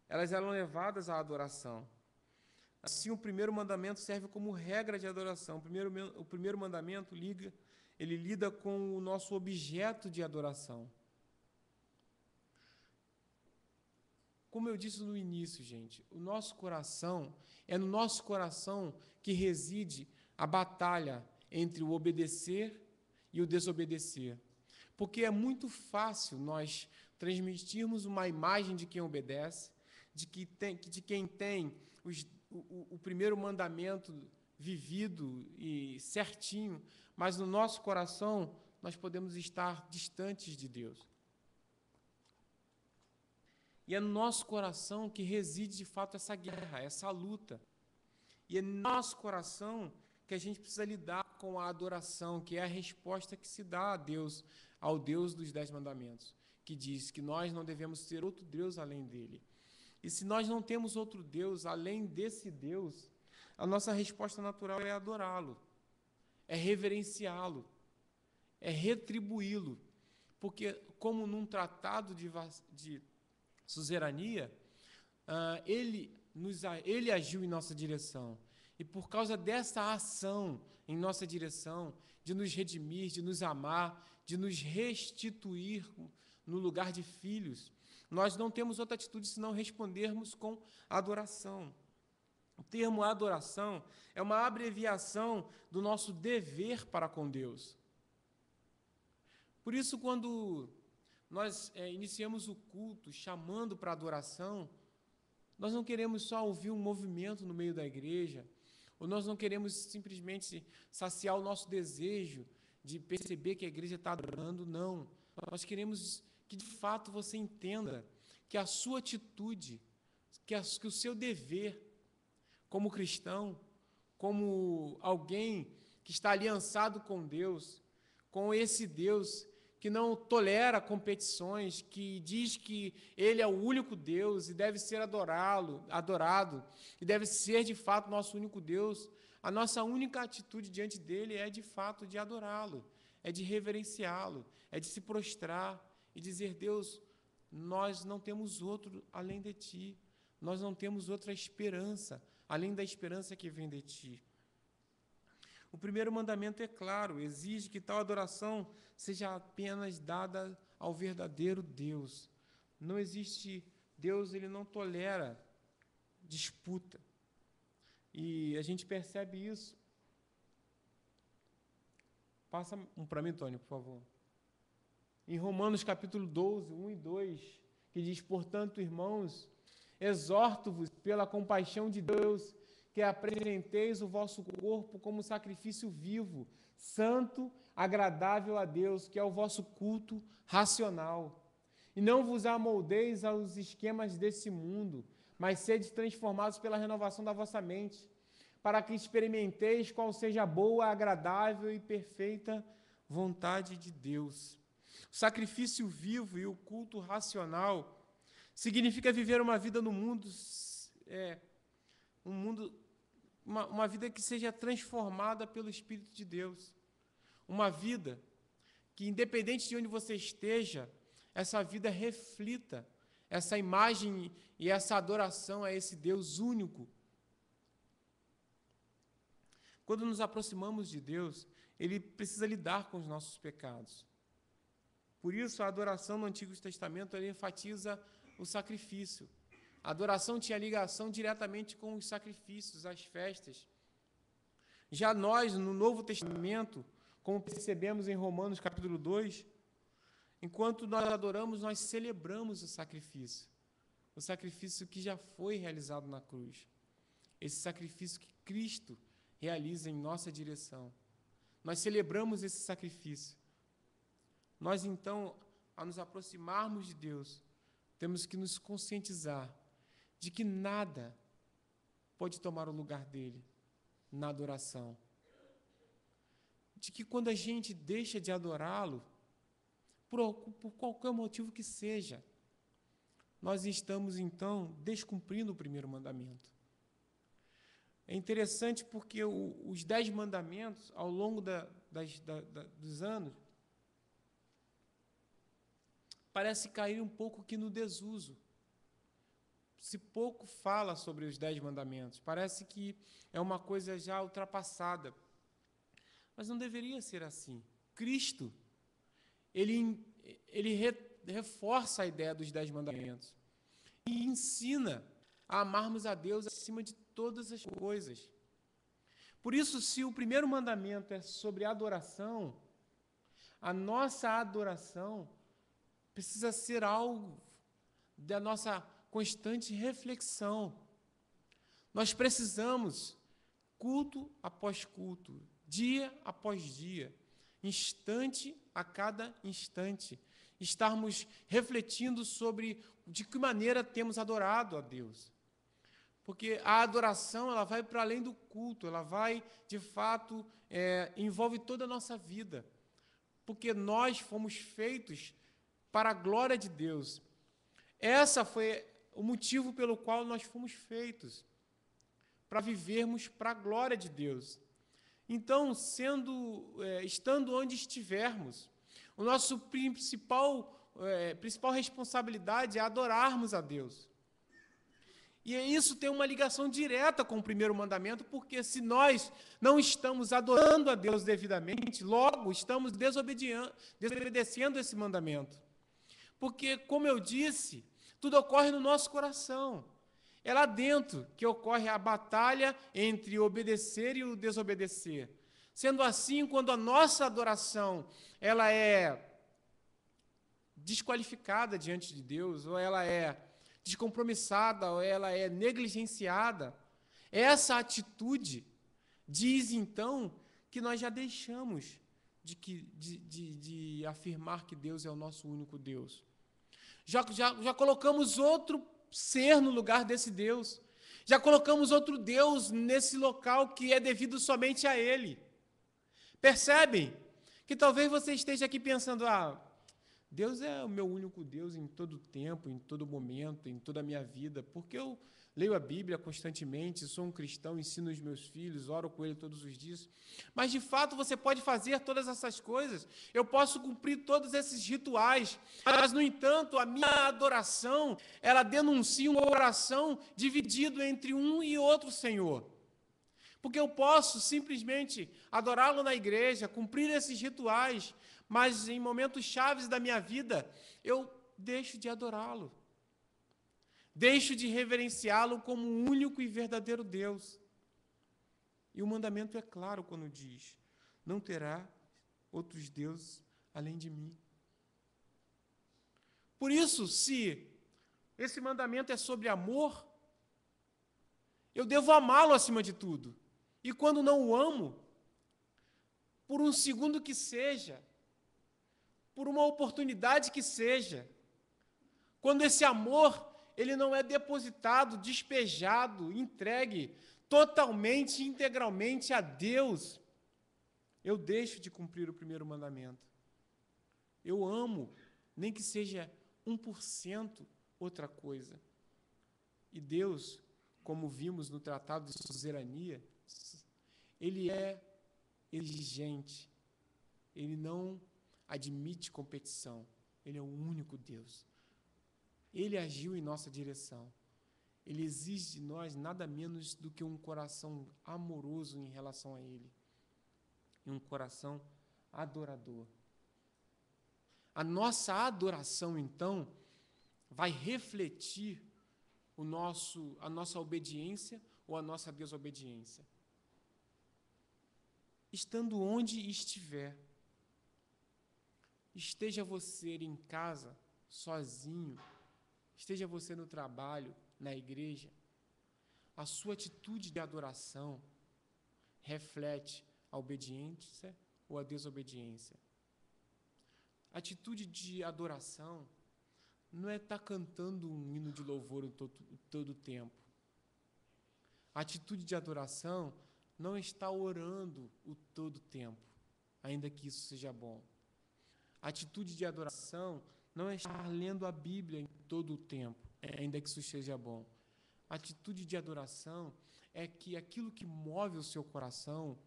Elas eram levadas à adoração. Assim, o primeiro mandamento serve como regra de adoração. O primeiro mandamento ele lida com o nosso objeto de adoração. Como eu disse no início, gente, o nosso coração, é no nosso coração que reside a batalha entre o obedecer e o desobedecer. Porque é muito fácil nós transmitirmos uma imagem de quem obedece, de quem tem o primeiro mandamento vivido e certinho, mas no nosso coração nós podemos estar distantes de Deus. E é no nosso coração que reside, de fato, essa guerra, essa luta. E é no nosso coração que a gente precisa lidar com a adoração, que é a resposta que se dá a Deus, ao Deus dos 10 mandamentos, que diz que nós não devemos ter outro Deus além dele. E se nós não temos outro Deus além desse Deus, a nossa resposta natural é adorá-lo, é reverenciá-lo, é retribuí-lo. Porque, como num tratado de suzerania, ele agiu em nossa direção. E por causa dessa ação em nossa direção, de nos redimir, de nos amar, de nos restituir no lugar de filhos, nós não temos outra atitude senão respondermos com adoração. O termo adoração é uma abreviação do nosso dever para com Deus. Por isso, quando nós iniciamos o culto chamando para adoração, nós não queremos só ouvir um movimento no meio da igreja, ou nós não queremos simplesmente saciar o nosso desejo de perceber que a igreja está adorando, não. Nós queremos que, de fato, você entenda que a sua atitude, que o seu dever como cristão, como alguém que está aliançado com Deus, com esse Deus que não tolera competições, que diz que Ele é o único Deus e deve ser adorado, e deve ser, de fato, nosso único Deus, a nossa única atitude diante dEle é, de fato, de adorá-lo, é de reverenciá-lo, é de se prostrar e dizer: Deus, nós não temos outro além de Ti, nós não temos outra esperança, além da esperança que vem de Ti. O primeiro mandamento, é claro, exige que tal adoração seja apenas dada ao verdadeiro Deus. Não existe Deus, ele não tolera disputa. E a gente percebe isso. Passa um para mim, Tônio, por favor. Em Romanos capítulo 12, 1 e 2, que diz: portanto, irmãos, exorto-vos pela compaixão de Deus, que apresenteis o vosso corpo como sacrifício vivo, santo, agradável a Deus, que é o vosso culto racional. E não vos amoldeis aos esquemas desse mundo, mas sede transformados pela renovação da vossa mente, para que experimenteis qual seja a boa, agradável e perfeita vontade de Deus. O sacrifício vivo e o culto racional significa viver uma vida no mundo, uma vida que seja transformada pelo Espírito de Deus. Uma vida que, independente de onde você esteja, essa vida reflita essa imagem e essa adoração a esse Deus único. Quando nos aproximamos de Deus, Ele precisa lidar com os nossos pecados. Por isso, a adoração no Antigo Testamento ele enfatiza o sacrifício. A adoração tinha ligação diretamente com os sacrifícios, as festas. Já nós, no Novo Testamento, como percebemos em Romanos capítulo 2, enquanto nós adoramos, nós celebramos o sacrifício que já foi realizado na cruz, esse sacrifício que Cristo realiza em nossa direção. Nós celebramos esse sacrifício. Nós, então, ao nos aproximarmos de Deus, temos que nos conscientizar de que nada pode tomar o lugar dele na adoração. De que quando a gente deixa de adorá-lo, por qualquer motivo que seja, nós estamos, então, descumprindo o primeiro mandamento. É interessante porque os 10 mandamentos, ao longo dos anos, parece cair um pouco aqui no desuso. Se pouco fala sobre os 10 mandamentos, parece que é uma coisa já ultrapassada. Mas não deveria ser assim. Cristo, ele reforça a ideia dos 10 mandamentos e ensina a amarmos a Deus acima de todas as coisas. Por isso, se o primeiro mandamento é sobre adoração, a nossa adoração precisa ser algo da nossa constante reflexão. Nós precisamos, culto após culto, dia após dia, instante a cada instante, estarmos refletindo sobre de que maneira temos adorado a Deus. Porque a adoração, ela vai para além do culto, ela vai, de fato, envolve toda a nossa vida. Porque nós fomos feitos para a glória de Deus. Esse foi o motivo pelo qual nós fomos feitos, para vivermos para a glória de Deus. Então, estando onde estivermos, o nosso principal responsabilidade é adorarmos a Deus. E isso tem uma ligação direta com o primeiro mandamento, porque se não estamos adorando a Deus devidamente, logo estamos desobedecendo esse mandamento. Porque, como eu disse, tudo ocorre no nosso coração. É lá dentro que ocorre a batalha entre o obedecer e o desobedecer. Sendo assim, quando a nossa adoração ela é desqualificada diante de Deus, ou ela é descompromissada, ou ela é negligenciada, essa atitude diz, então, que nós já deixamos de afirmar que Deus é o nosso único Deus. Já colocamos outro ser no lugar desse Deus. Já colocamos outro Deus nesse local que é devido somente a Ele. Percebem? Que talvez você esteja aqui pensando, Deus é o meu único Deus em todo tempo, em todo momento, em toda a minha vida, porque eu leio a Bíblia constantemente, sou um cristão, ensino os meus filhos, oro com ele todos os dias. Mas, de fato, você pode fazer todas essas coisas, eu posso cumprir todos esses rituais, mas, no entanto, a minha adoração, ela denuncia um coração dividido entre um e outro Senhor. Porque eu posso simplesmente adorá-lo na igreja, cumprir esses rituais, mas em momentos chaves da minha vida, eu deixo de adorá-lo. Deixo de reverenciá-lo como o único e verdadeiro Deus. E o mandamento é claro quando diz, não terá outros deuses além de mim. Por isso, se esse mandamento é sobre amor, eu devo amá-lo acima de tudo. E quando não o amo, por um segundo que seja, por uma oportunidade que seja, quando esse amor ele não é depositado, despejado, entregue totalmente, integralmente a Deus, eu deixo de cumprir o primeiro mandamento. Eu amo, nem que seja 1% outra coisa. E Deus, como vimos no Tratado de Suzerania, ele é exigente, ele não admite competição, ele é o único Deus. Ele agiu em nossa direção. Ele exige de nós nada menos do que um coração amoroso em relação a Ele. E um coração adorador. A nossa adoração, então, vai refletir a nossa obediência ou a nossa desobediência. Estando onde estiver, esteja você em casa, sozinho, esteja você no trabalho, na igreja, a sua atitude de adoração reflete a obediência ou a desobediência. A atitude de adoração não é estar cantando um hino de louvor todo o tempo. A atitude de adoração não é estar orando o todo o tempo, ainda que isso seja bom. A atitude de adoração não é estar lendo a Bíblia em todo o tempo, ainda que isso seja bom. A atitude de adoração é que aquilo que move o seu coração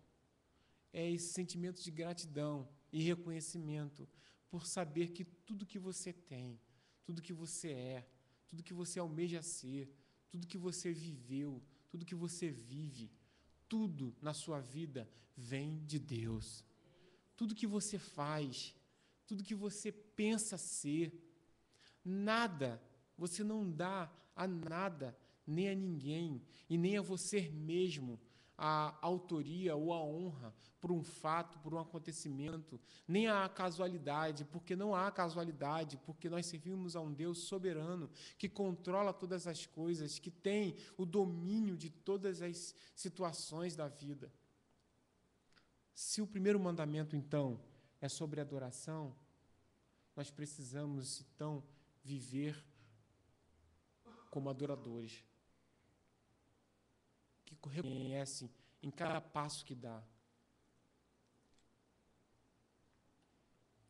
é esse sentimento de gratidão e reconhecimento por saber que tudo que você tem, tudo que você é, tudo que você almeja ser, tudo que você viveu, tudo que você vive, tudo na sua vida vem de Deus. Tudo que você faz, tudo que você pensa ser, nada, você não dá a nada, nem a ninguém, e nem a você mesmo, a autoria ou a honra por um fato, por um acontecimento, nem a casualidade, porque não há casualidade, porque nós servimos a um Deus soberano, que controla todas as coisas, que tem o domínio de todas as situações da vida. Se o primeiro mandamento, então, é sobre adoração, nós precisamos, então, viver como adoradores, que reconhecem em cada passo que dá.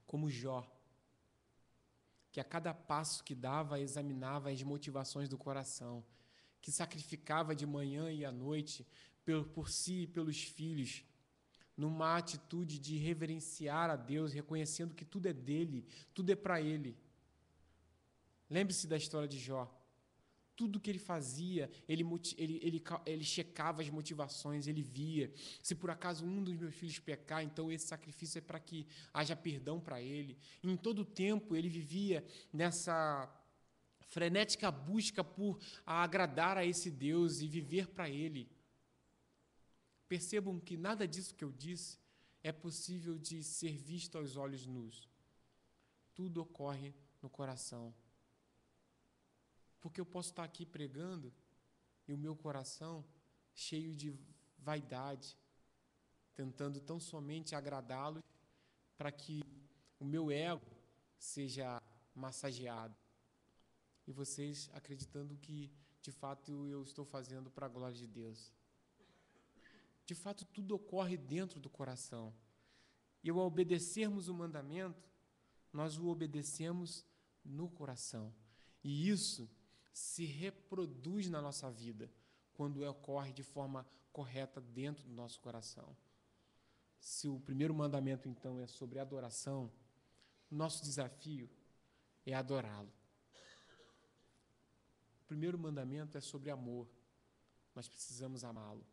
Como Jó, que a cada passo que dava, examinava as motivações do coração, que sacrificava de manhã e à noite por si e pelos filhos, numa atitude de reverenciar a Deus, reconhecendo que tudo é dele, tudo é para ele. Lembre-se da história de Jó. Tudo que ele fazia, ele checava as motivações, ele via. Se por acaso um dos meus filhos pecar, então esse sacrifício é para que haja perdão para ele. E em todo o tempo ele vivia nessa frenética busca por agradar a esse Deus e viver para ele. Percebam que nada disso que eu disse é possível de ser visto aos olhos nus. Tudo ocorre no coração. Porque eu posso estar aqui pregando e o meu coração cheio de vaidade, tentando tão somente agradá-los para que o meu ego seja massageado. E vocês acreditando que, de fato, eu estou fazendo para a glória de Deus. De fato, tudo ocorre dentro do coração. E ao obedecermos o mandamento, nós o obedecemos no coração. E isso se reproduz na nossa vida quando ocorre de forma correta dentro do nosso coração. Se o primeiro mandamento, então, é sobre adoração, nosso desafio é adorá-lo. O primeiro mandamento é sobre amor. Nós precisamos amá-lo.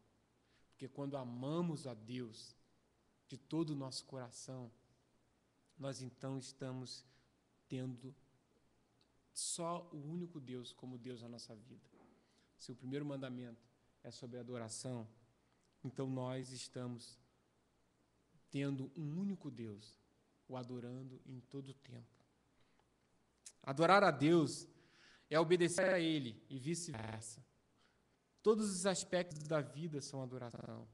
Porque quando amamos a Deus de todo o nosso coração, nós então estamos tendo só o único Deus como Deus na nossa vida. Se o primeiro mandamento é sobre adoração, então nós estamos tendo um único Deus, o adorando em todo o tempo. Adorar a Deus é obedecer a Ele e vice-versa. Todos os aspectos da vida são adoração.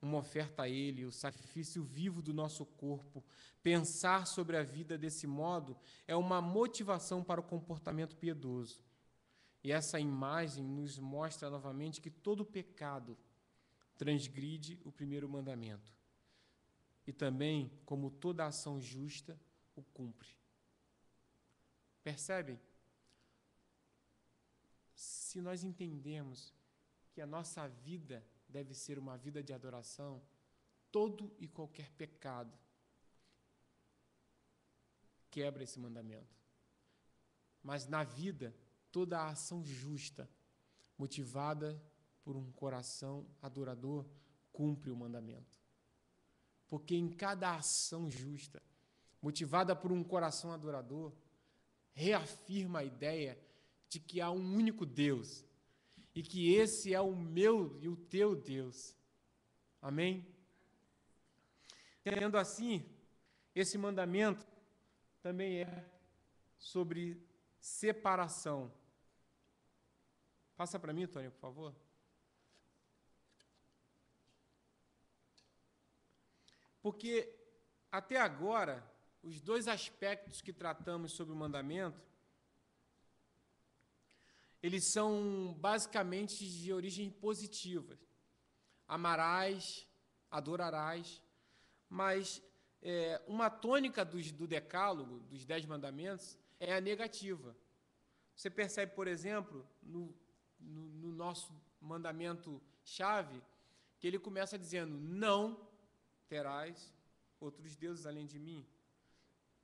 Uma oferta a Ele, o sacrifício vivo do nosso corpo. Pensar sobre a vida desse modo é uma motivação para o comportamento piedoso. E essa imagem nos mostra novamente que todo pecado transgride o primeiro mandamento. E também, como toda ação justa, o cumpre. Percebem? Se nós entendemos que a nossa vida deve ser uma vida de adoração, todo e qualquer pecado quebra esse mandamento. Mas na vida, toda a ação justa, motivada por um coração adorador, cumpre o mandamento. Porque em cada ação justa, motivada por um coração adorador, reafirma a ideia de que há um único Deus e que esse é o meu e o teu Deus. Amém? Sendo assim, esse mandamento também é sobre separação. Passa para mim, Tônia, por favor. Porque até agora, os dois aspectos que tratamos sobre o mandamento, eles são basicamente de origem positiva. Amarás, adorarás, mas uma tônica do decálogo, dos 10 mandamentos, é a negativa. Você percebe, por exemplo, no nosso mandamento-chave, que ele começa dizendo, não terás outros deuses além de mim.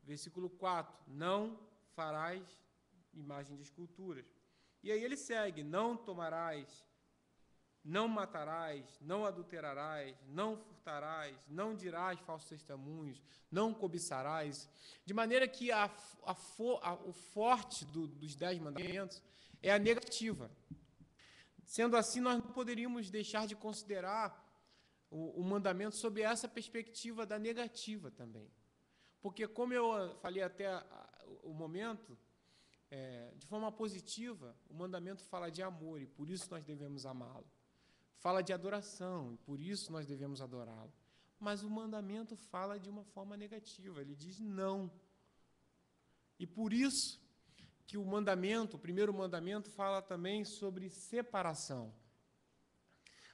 Versículo 4, não farás imagem de esculturas. E aí ele segue, não tomarás, não matarás, não adulterarás, não furtarás, não dirás falsos testemunhos, não cobiçarás, de maneira que o forte dos 10 mandamentos é a negativa. Sendo assim, nós não poderíamos deixar de considerar o mandamento sob essa perspectiva da negativa também. Porque, como eu falei até o momento, de forma positiva, o mandamento fala de amor, e por isso nós devemos amá-lo. Fala de adoração, e por isso nós devemos adorá-lo. Mas o mandamento fala de uma forma negativa, ele diz não. E por isso que o primeiro mandamento, fala também sobre separação.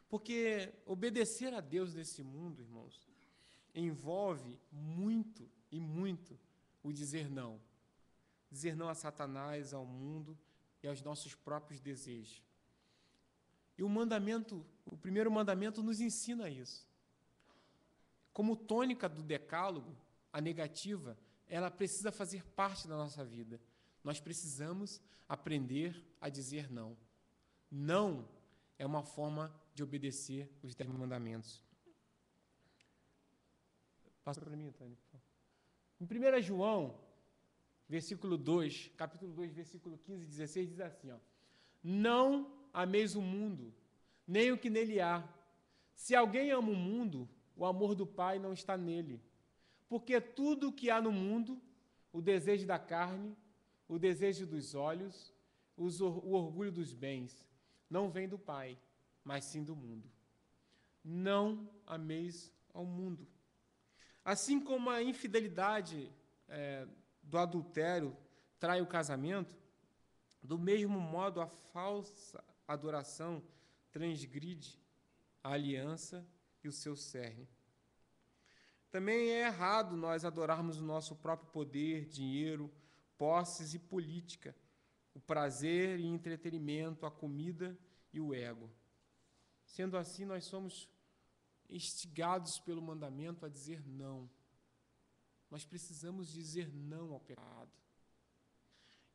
Porque obedecer a Deus nesse mundo, irmãos, envolve muito e muito o dizer não. Dizer não a Satanás, ao mundo e aos nossos próprios desejos. E o primeiro mandamento nos ensina isso. Como tônica do decálogo, a negativa, ela precisa fazer parte da nossa vida. Nós precisamos aprender a dizer não. Não é uma forma de obedecer os 10 mandamentos. Passa para mim, Antônio. Em 1 João, versículo 2, capítulo 2, versículo 15 e 16, diz assim, ó, não ameis o mundo, nem o que nele há. Se alguém ama o mundo, o amor do Pai não está nele. Porque tudo o que há no mundo, o desejo da carne, o desejo dos olhos, o orgulho dos bens, não vem do Pai, mas sim do mundo. Não ameis ao mundo. Assim como a infidelidade do adultério trai o casamento, do mesmo modo a falsa adoração transgride a aliança e o seu cerne. Também é errado nós adorarmos o nosso próprio poder, dinheiro, posses e política, o prazer e entretenimento, a comida e o ego. Sendo assim, nós somos instigados pelo mandamento a dizer não. Nós precisamos dizer não ao pecado.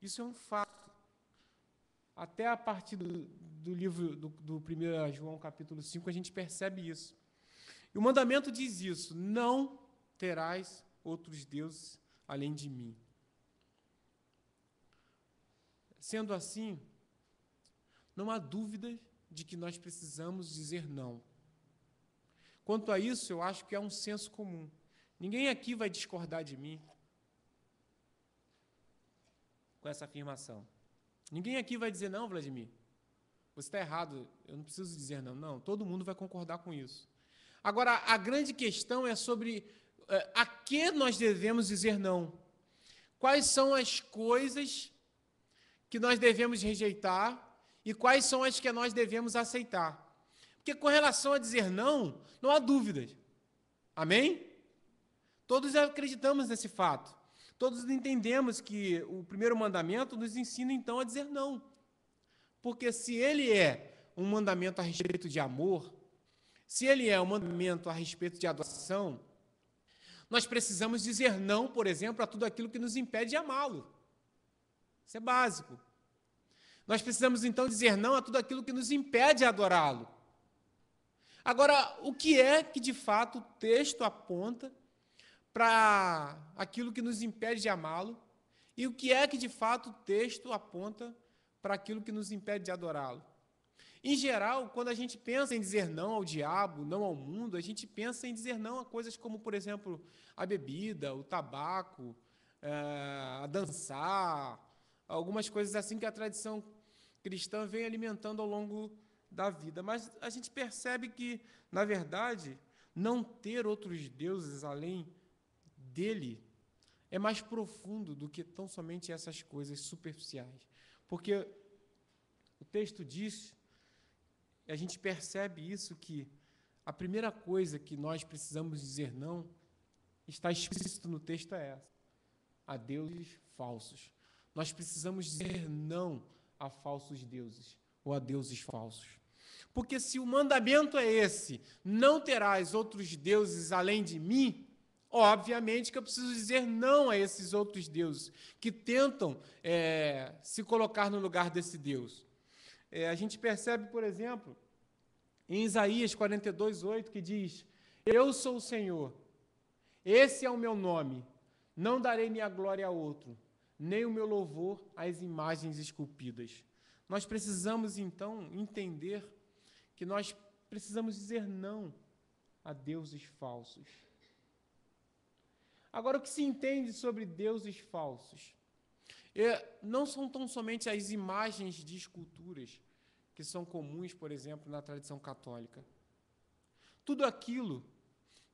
Isso é um fato. Até a partir do livro do 1 João, capítulo 5, a gente percebe isso. E o mandamento diz isso, não terás outros deuses além de mim. Sendo assim, não há dúvida de que nós precisamos dizer não. Quanto a isso, eu acho que é um senso comum. Ninguém aqui vai discordar de mim com essa afirmação. Ninguém aqui vai dizer, não, Vladimir, você está errado, eu não preciso dizer não. Não, todo mundo vai concordar com isso. Agora, a grande questão é sobre a que nós devemos dizer não. Quais são as coisas que nós devemos rejeitar e quais são as que nós devemos aceitar. Porque com relação a dizer não, não há dúvidas. Amém? Todos acreditamos nesse fato. Todos entendemos que o primeiro mandamento nos ensina, então, a dizer não. Porque se ele é um mandamento a respeito de amor, se ele é um mandamento a respeito de adoração, nós precisamos dizer não, por exemplo, a tudo aquilo que nos impede de amá-lo. Isso é básico. Nós precisamos, então, dizer não a tudo aquilo que nos impede de adorá-lo. Agora, o que é que, de fato, o texto aponta para aquilo que nos impede de amá-lo e o que é que, de fato, o texto aponta para aquilo que nos impede de adorá-lo? Em geral, quando a gente pensa em dizer não ao diabo, não ao mundo, a gente pensa em dizer não a coisas como, por exemplo, a bebida, o tabaco, a dançar, algumas coisas assim que a tradição cristã vem alimentando ao longo da vida. Mas a gente percebe que, na verdade, não ter outros deuses além dele é mais profundo do que tão somente essas coisas superficiais. Porque o texto diz, e a gente percebe isso, que a primeira coisa que nós precisamos dizer não, está explícito no texto, é essa: a deuses falsos. Nós precisamos dizer não a falsos deuses, ou a deuses falsos. Porque se o mandamento é esse, não terás outros deuses além de mim, obviamente que eu preciso dizer não a esses outros deuses que tentam se colocar no lugar desse Deus. A gente percebe, por exemplo, em Isaías 42:8, que diz: eu sou o Senhor, esse é o meu nome, não darei minha glória a outro, nem o meu louvor às imagens esculpidas. Nós precisamos, então, entender que nós precisamos dizer não a deuses falsos. Agora, o que se entende sobre deuses falsos? Não são tão somente as imagens de esculturas que são comuns, por exemplo, na tradição católica. Tudo aquilo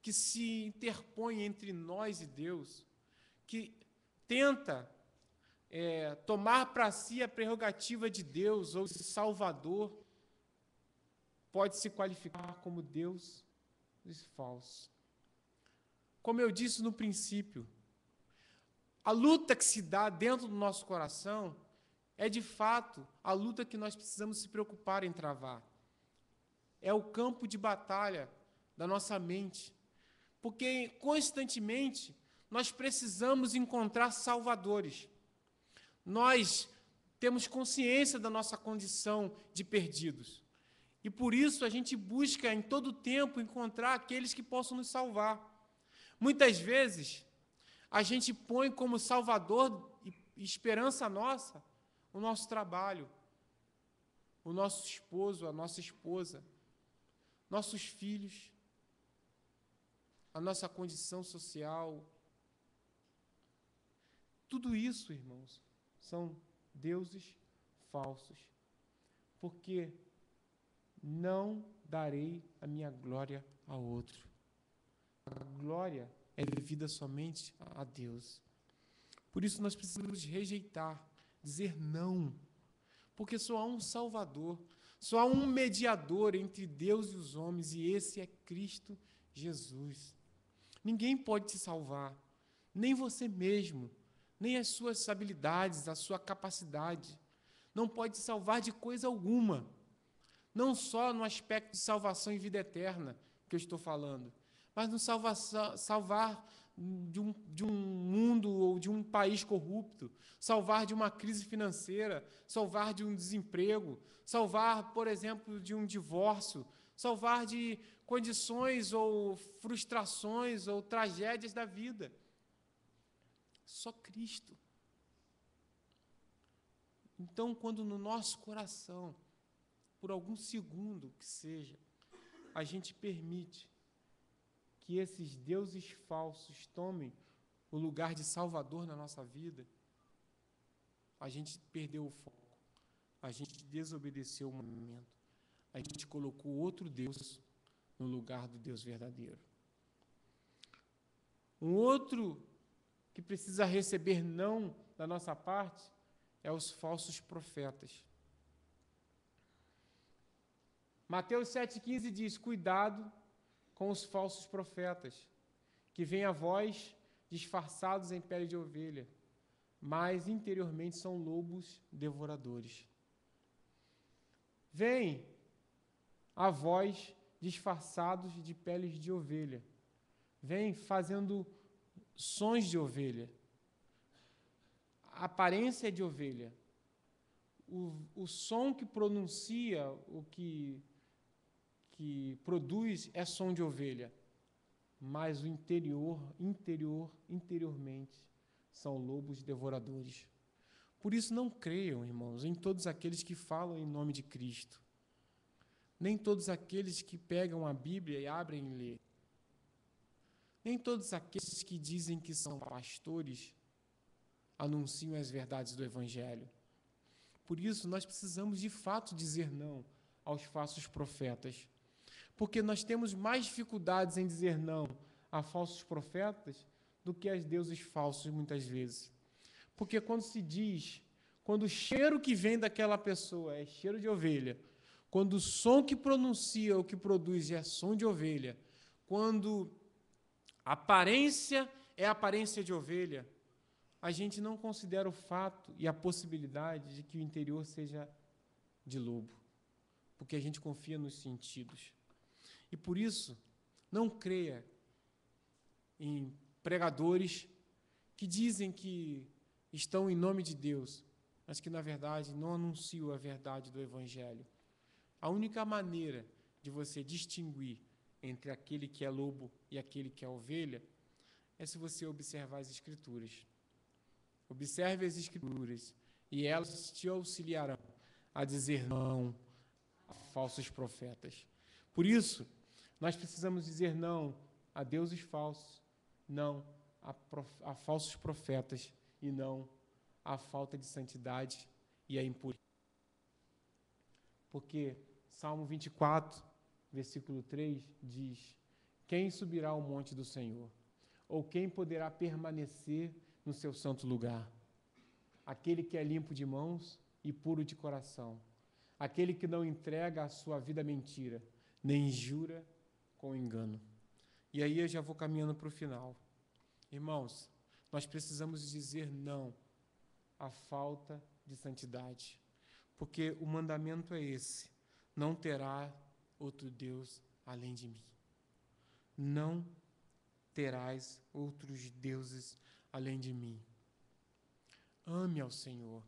que se interpõe entre nós e Deus, que tenta tomar para si a prerrogativa de Deus ou de Salvador, pode se qualificar como Deus falso. Como eu disse no princípio, a luta que se dá dentro do nosso coração é, de fato, a luta que nós precisamos se preocupar em travar. É o campo de batalha da nossa mente, porque constantemente nós precisamos encontrar salvadores. Nós temos consciência da nossa condição de perdidos. E por isso a gente busca em todo tempo encontrar aqueles que possam nos salvar. Muitas vezes a gente põe como salvador e esperança nossa o nosso trabalho, o nosso esposo, a nossa esposa, nossos filhos, a nossa condição social. Tudo isso, irmãos, são deuses falsos, porque não darei a minha glória a outro. A glória é devida somente a Deus. Por isso nós precisamos rejeitar, dizer não, porque só há um Salvador, só há um mediador entre Deus e os homens, e esse é Cristo Jesus. Ninguém pode te salvar, nem você mesmo, nem as suas habilidades, a sua capacidade. Não pode te salvar de coisa alguma. Não só no aspecto de salvação e vida eterna que eu estou falando, mas no salvar de um mundo ou de um país corrupto, salvar de uma crise financeira, salvar de um desemprego, salvar, por exemplo, de um divórcio, salvar de condições ou frustrações ou tragédias da vida. Só Cristo. Então, quando no nosso coração, por algum segundo que seja, a gente permite que esses deuses falsos tomem o lugar de Salvador na nossa vida, a gente perdeu o foco, a gente desobedeceu o momento, a gente colocou outro Deus no lugar do Deus verdadeiro. Um outro que precisa receber não da nossa parte é os falsos profetas. Mateus 7,15 diz: cuidado com os falsos profetas, que vêm a vós disfarçados em pele de ovelha, mas interiormente são lobos devoradores. Vêm a vós disfarçados de peles de ovelha, vêm fazendo sons de ovelha, a aparência é de ovelha, o som que pronuncia, o que produz é som de ovelha, mas o interiormente são lobos devoradores. Por isso não creiam, irmãos, em todos aqueles que falam em nome de Cristo, nem todos aqueles que pegam a Bíblia e abrem e lêem, nem todos aqueles que dizem que são pastores anunciam as verdades do Evangelho. Por isso nós precisamos de fato dizer não aos falsos profetas, porque nós temos mais dificuldades em dizer não a falsos profetas do que a deuses falsos, muitas vezes. Porque quando se diz, quando o cheiro que vem daquela pessoa é cheiro de ovelha, quando o som que pronuncia ou que produz é som de ovelha, quando a aparência é a aparência de ovelha, a gente não considera o fato e a possibilidade de que o interior seja de lobo, porque a gente confia nos sentidos. E por isso, não creia em pregadores que dizem que estão em nome de Deus, mas que, na verdade, não anunciam a verdade do Evangelho. A única maneira de você distinguir entre aquele que é lobo e aquele que é ovelha é se você observar as Escrituras. Observe as Escrituras e elas te auxiliarão a dizer não a falsos profetas. Por isso, Nós precisamos dizer não a deuses falsos, não a falsos profetas e não à falta de santidade e à impureza. Porque Salmo 24, versículo 3 diz: quem subirá ao monte do Senhor? Ou quem poderá permanecer no seu santo lugar? Aquele que é limpo de mãos e puro de coração, aquele que não entrega a sua vida à mentira, nem jura com engano. E aí eu já vou caminhando para o final. Irmãos, nós precisamos dizer não à falta de santidade, porque o mandamento é esse: não terá outro Deus além de mim. Não terás outros deuses além de mim. Ame ao Senhor,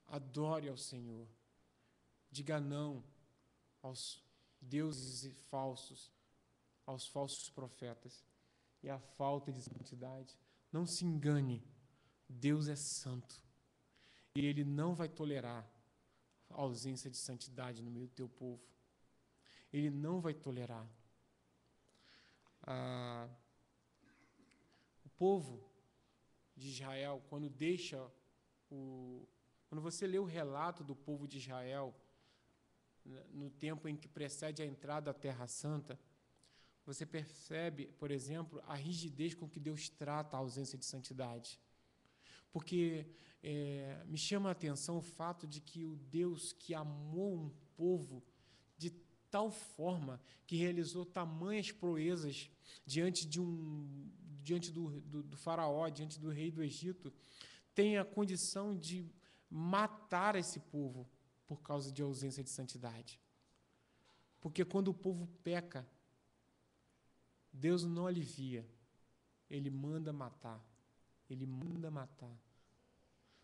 adore ao Senhor, diga não aos deuses falsos, aos falsos profetas e à falta de santidade. Não se engane, Deus é santo e Ele não vai tolerar a ausência de santidade no meio do teu povo. Ele não vai tolerar. O povo de Israel, quando você lê o relato do povo de Israel, no tempo em que precede a entrada à Terra Santa, você percebe, por exemplo, a rigidez com que Deus trata a ausência de santidade. Porque me chama a atenção o fato de que o Deus que amou um povo de tal forma que realizou tamanhas proezas diante do faraó, diante do rei do Egito, tem a condição de matar esse povo por causa de ausência de santidade. Porque quando o povo peca, Deus não alivia, Ele manda matar. Ele manda matar.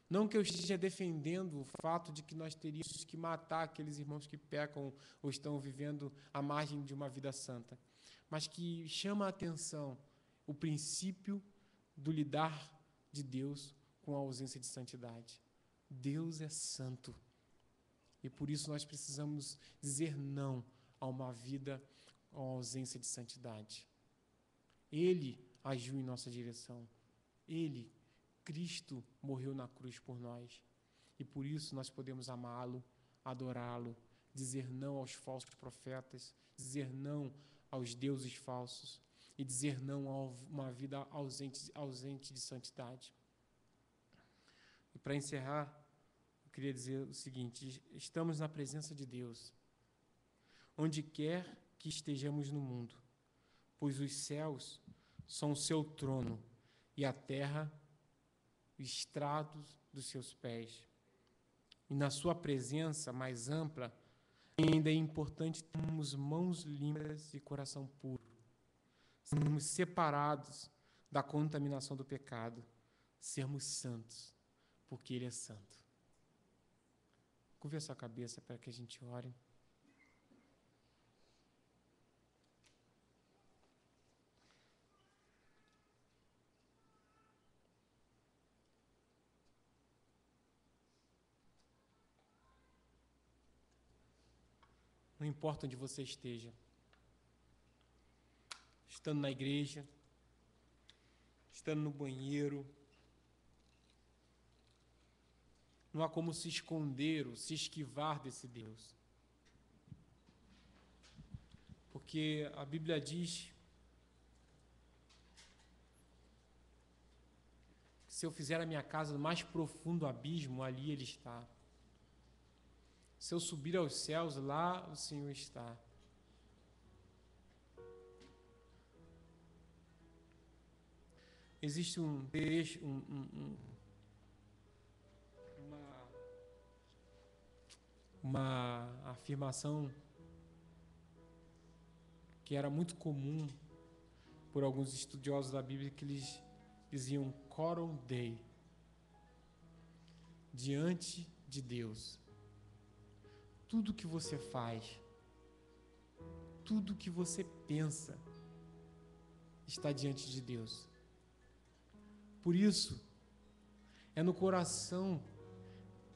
Não que eu esteja defendendo o fato de que nós teríamos que matar aqueles irmãos que pecam ou estão vivendo à margem de uma vida santa, mas que chama a atenção o princípio do lidar de Deus com a ausência de santidade. Deus é santo. E por isso nós precisamos dizer não a uma vida com ausência de santidade. Ele agiu em nossa direção. Ele, Cristo, morreu na cruz por nós. E por isso nós podemos amá-lo, adorá-lo, dizer não aos falsos profetas, dizer não aos deuses falsos e dizer não a uma vida ausente de santidade. E para encerrar, eu queria dizer o seguinte: estamos na presença de Deus, onde quer que estejamos no mundo, pois os céus são o seu trono e a terra os estrados dos seus pés. E na sua presença mais ampla, ainda é importante termos mãos limpas e coração puro, sermos separados da contaminação do pecado, sermos santos, porque Ele é santo. Curva a sua cabeça para que a gente ore. Não importa onde você esteja, estando na igreja, estando no banheiro, não há como se esconder ou se esquivar desse Deus. Porque a Bíblia diz que se eu fizer a minha casa no mais profundo abismo, ali Ele está. Se eu subir aos céus, lá o Senhor está. Existe uma afirmação que era muito comum por alguns estudiosos da Bíblia, que eles diziam coram Dei, diante de Deus. Tudo que você faz, tudo que você pensa, está diante de Deus. Por isso, é no coração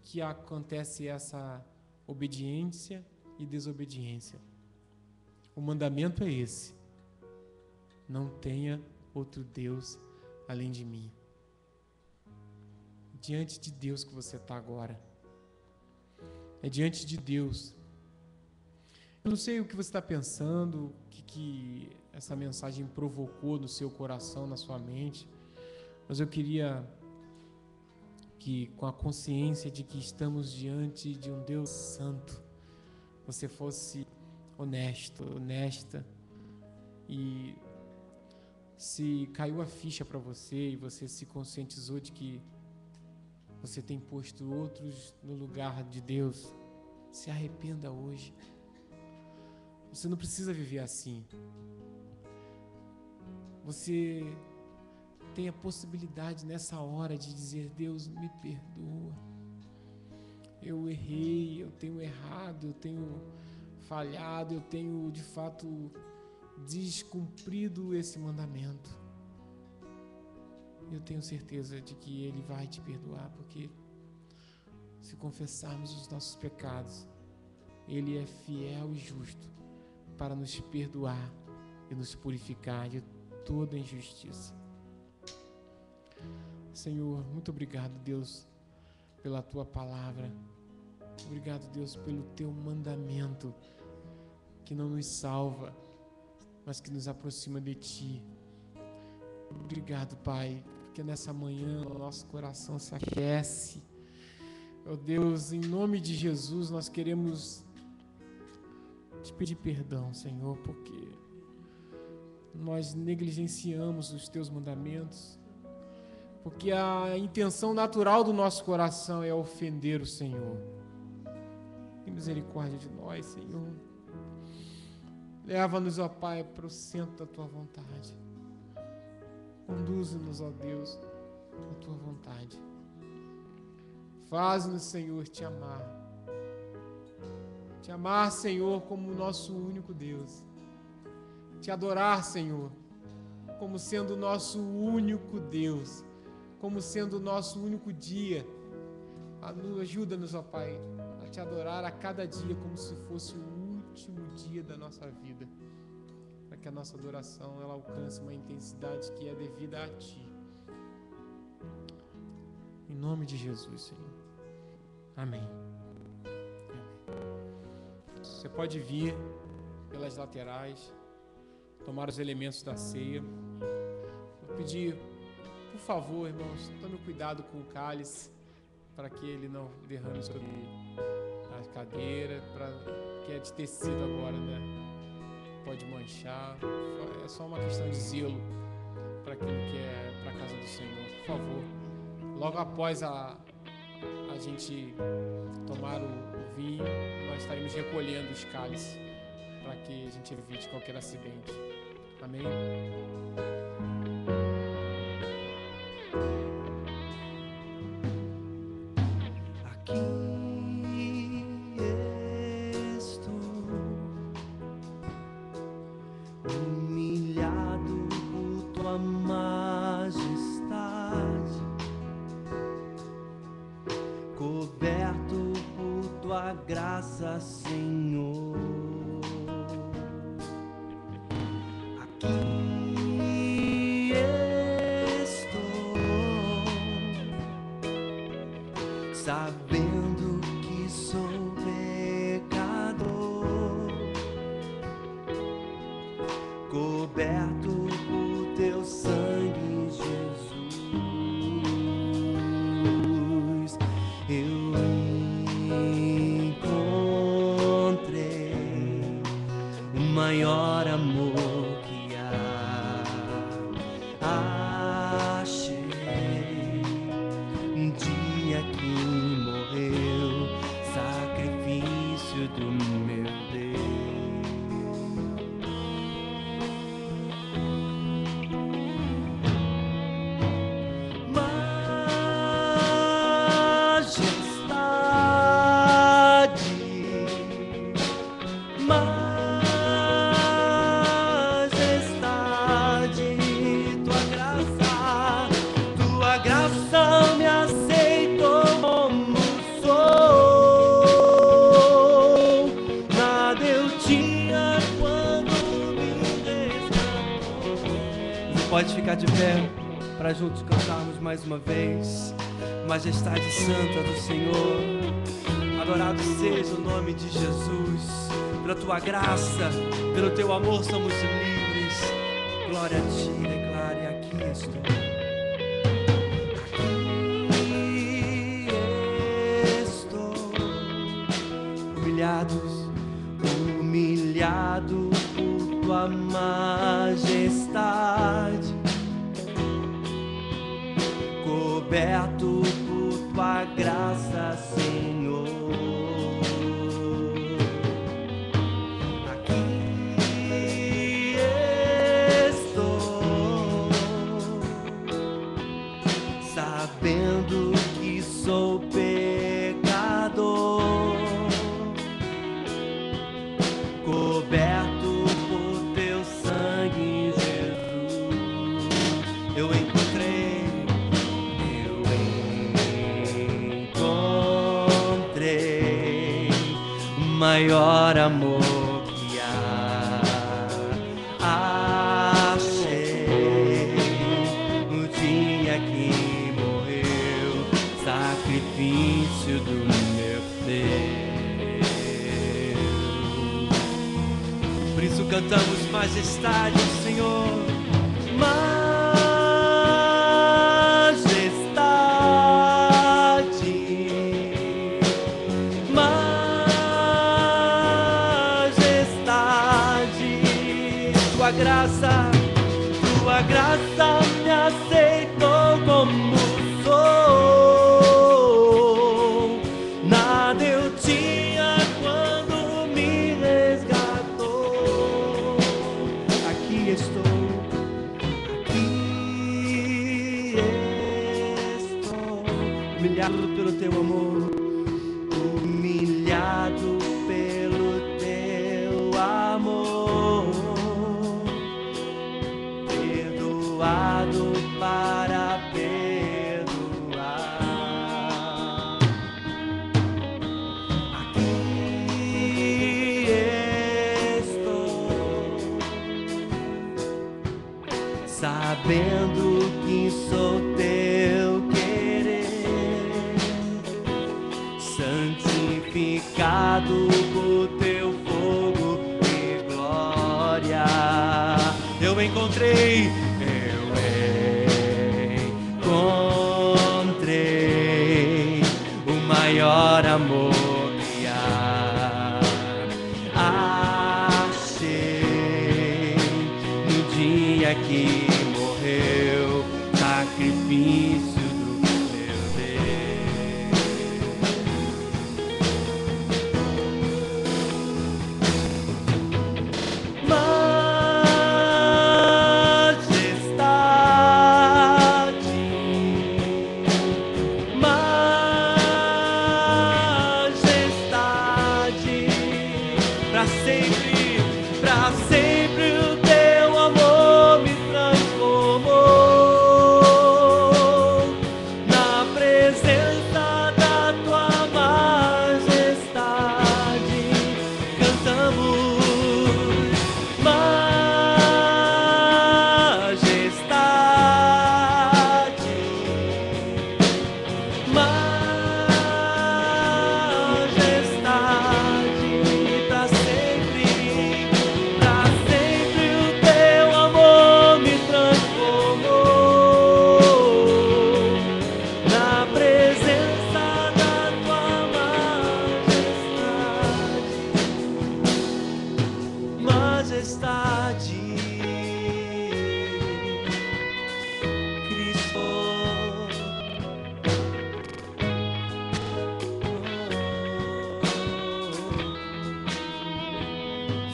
que acontece essa obediência e desobediência. O mandamento é esse: não tenha outro Deus além de mim. Diante de Deus que você está agora. É diante de Deus. Eu não sei o que você está pensando, o que essa mensagem provocou no seu coração, na sua mente, mas eu queria que, com a consciência de que estamos diante de um Deus santo, você fosse honesto, honesta, e se caiu a ficha para você e você se conscientizou de que você tem posto outros no lugar de Deus, se arrependa hoje. Você não precisa viver assim. Você tem a possibilidade nessa hora de dizer: Deus, me perdoa. Eu errei, eu tenho errado, eu tenho falhado, eu tenho de fato descumprido esse mandamento. Eu tenho certeza de que Ele vai te perdoar, porque se confessarmos os nossos pecados, Ele é fiel e justo para nos perdoar e nos purificar de toda injustiça. Senhor, muito obrigado, Deus, pela Tua palavra. Obrigado, Deus, pelo Teu mandamento, que não nos salva, mas que nos aproxima de Ti. Obrigado, Pai, porque nessa manhã o nosso coração se aquece. Ó Deus, em nome de Jesus, nós queremos te pedir perdão, Senhor, porque nós negligenciamos os Teus mandamentos, porque a intenção natural do nosso coração é ofender o Senhor. Tem misericórdia de nós, Senhor. Leva-nos, ó Pai, para o centro da Tua vontade. Conduze-nos, ó Deus, à Tua vontade. Faz-nos, Senhor, te amar. Te amar, Senhor, como o nosso único Deus. Te adorar, Senhor, como sendo o nosso único Deus, como sendo o nosso único dia. Ajuda-nos, ó Pai, a te adorar a cada dia como se fosse o último dia da nossa vida, para que a nossa adoração ela alcance uma intensidade que é devida a Ti. Em nome de Jesus, Senhor. Amém. Você pode vir pelas laterais, tomar os elementos da ceia. Vou pedir, por favor, irmãos, tome cuidado com o cálice, para que ele não derrame sobre a cadeira, que é de tecido agora, né? Pode manchar. É só uma questão de zelo para aquilo que é para a casa do Senhor. Por favor, logo após a gente tomar o vinho, nós estaremos recolhendo os cálices para que a gente evite qualquer acidente. Amém? Graça, Senhor, aqui estou, sabendo que sou pecador, coberto por Teu sangue, Jesus. Eu maior amor que há, achei um dia que Pode ficar de pé para juntos cantarmos mais uma vez. Majestade santa do Senhor, adorado seja o nome de Jesus. Pela tua graça, pelo teu amor somos livres. Glória a ti, declare: aqui estou. Aqui estou, humilhado por tua majestade, coberto por tua graça, Senhor. Aqui estou, sabendo que sou pecador, coberto por teu sangue, Jesus. Eu encontrei o maior amor que há. Achei no dia que morreu, sacrifício do meu Deus. Por isso cantamos majestade ao Senhor. Tua graça me aceitou como sou. Nada eu tinha quando me resgatou. Aqui estou, humilhado pelo teu amor, humilhado pelo teu amor, perdoado para perdoar. Aqui estou, sabendo que sou teu querer, santificado por teu fogo e glória. Eu encontrei o maior amor que há. Achei no dia que morreu, sacrifício do meu Deus. Pra sempre o teu amor me transformou, na presença da tua majestade. Cantamos majestade, majestade, pra sempre. Majestade, Cristo.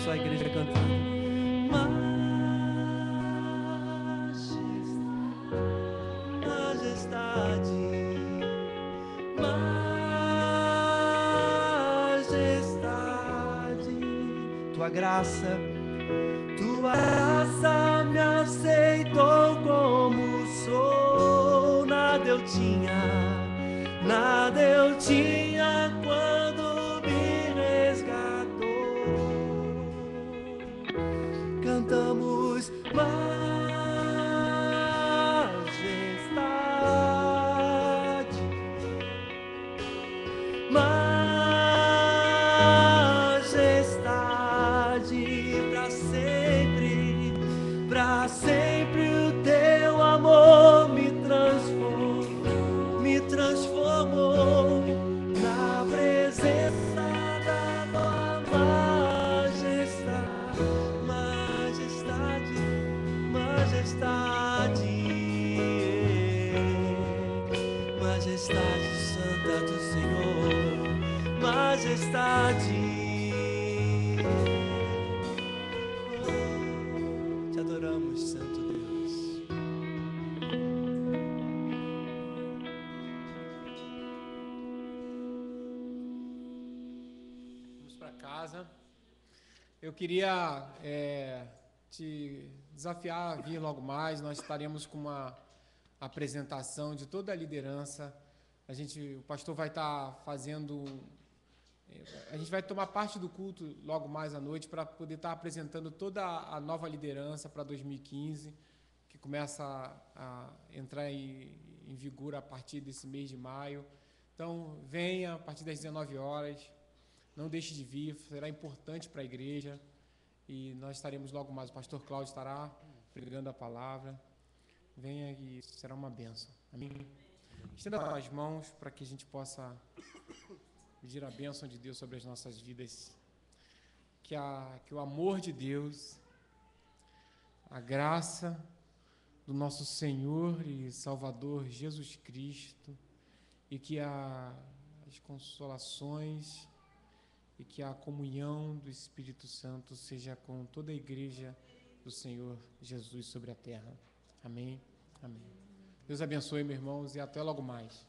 Só a igreja cantando. Majestade, majestade, tua graça me aceitou como sou. Nada eu tinha quando me resgatou. Cantamos majestade. Majestade santa do Senhor, majestade. Te adoramos, Santo Deus. Vamos para casa. Eu queria te desafiar a vir logo mais. Nós estaremos com uma apresentação de toda a liderança. O pastor vai estar fazendo. A gente vai tomar parte do culto logo mais à noite para poder estar apresentando toda a nova liderança para 2015, que começa a entrar em vigor a partir desse mês de maio. Então, venha a partir das 19 horas. Não deixe de vir, será importante para a igreja. E nós estaremos logo mais. O pastor Cláudio estará pregando a palavra. Venha e será uma bênção. Amém? Estenda as mãos para que a gente possa pedir a bênção de Deus sobre as nossas vidas. Que o amor de Deus, a graça do nosso Senhor e Salvador Jesus Cristo, e que as consolações e que a comunhão do Espírito Santo seja com toda a igreja do Senhor Jesus sobre a terra. Amém? Amém. Deus abençoe, meus irmãos, e até logo mais.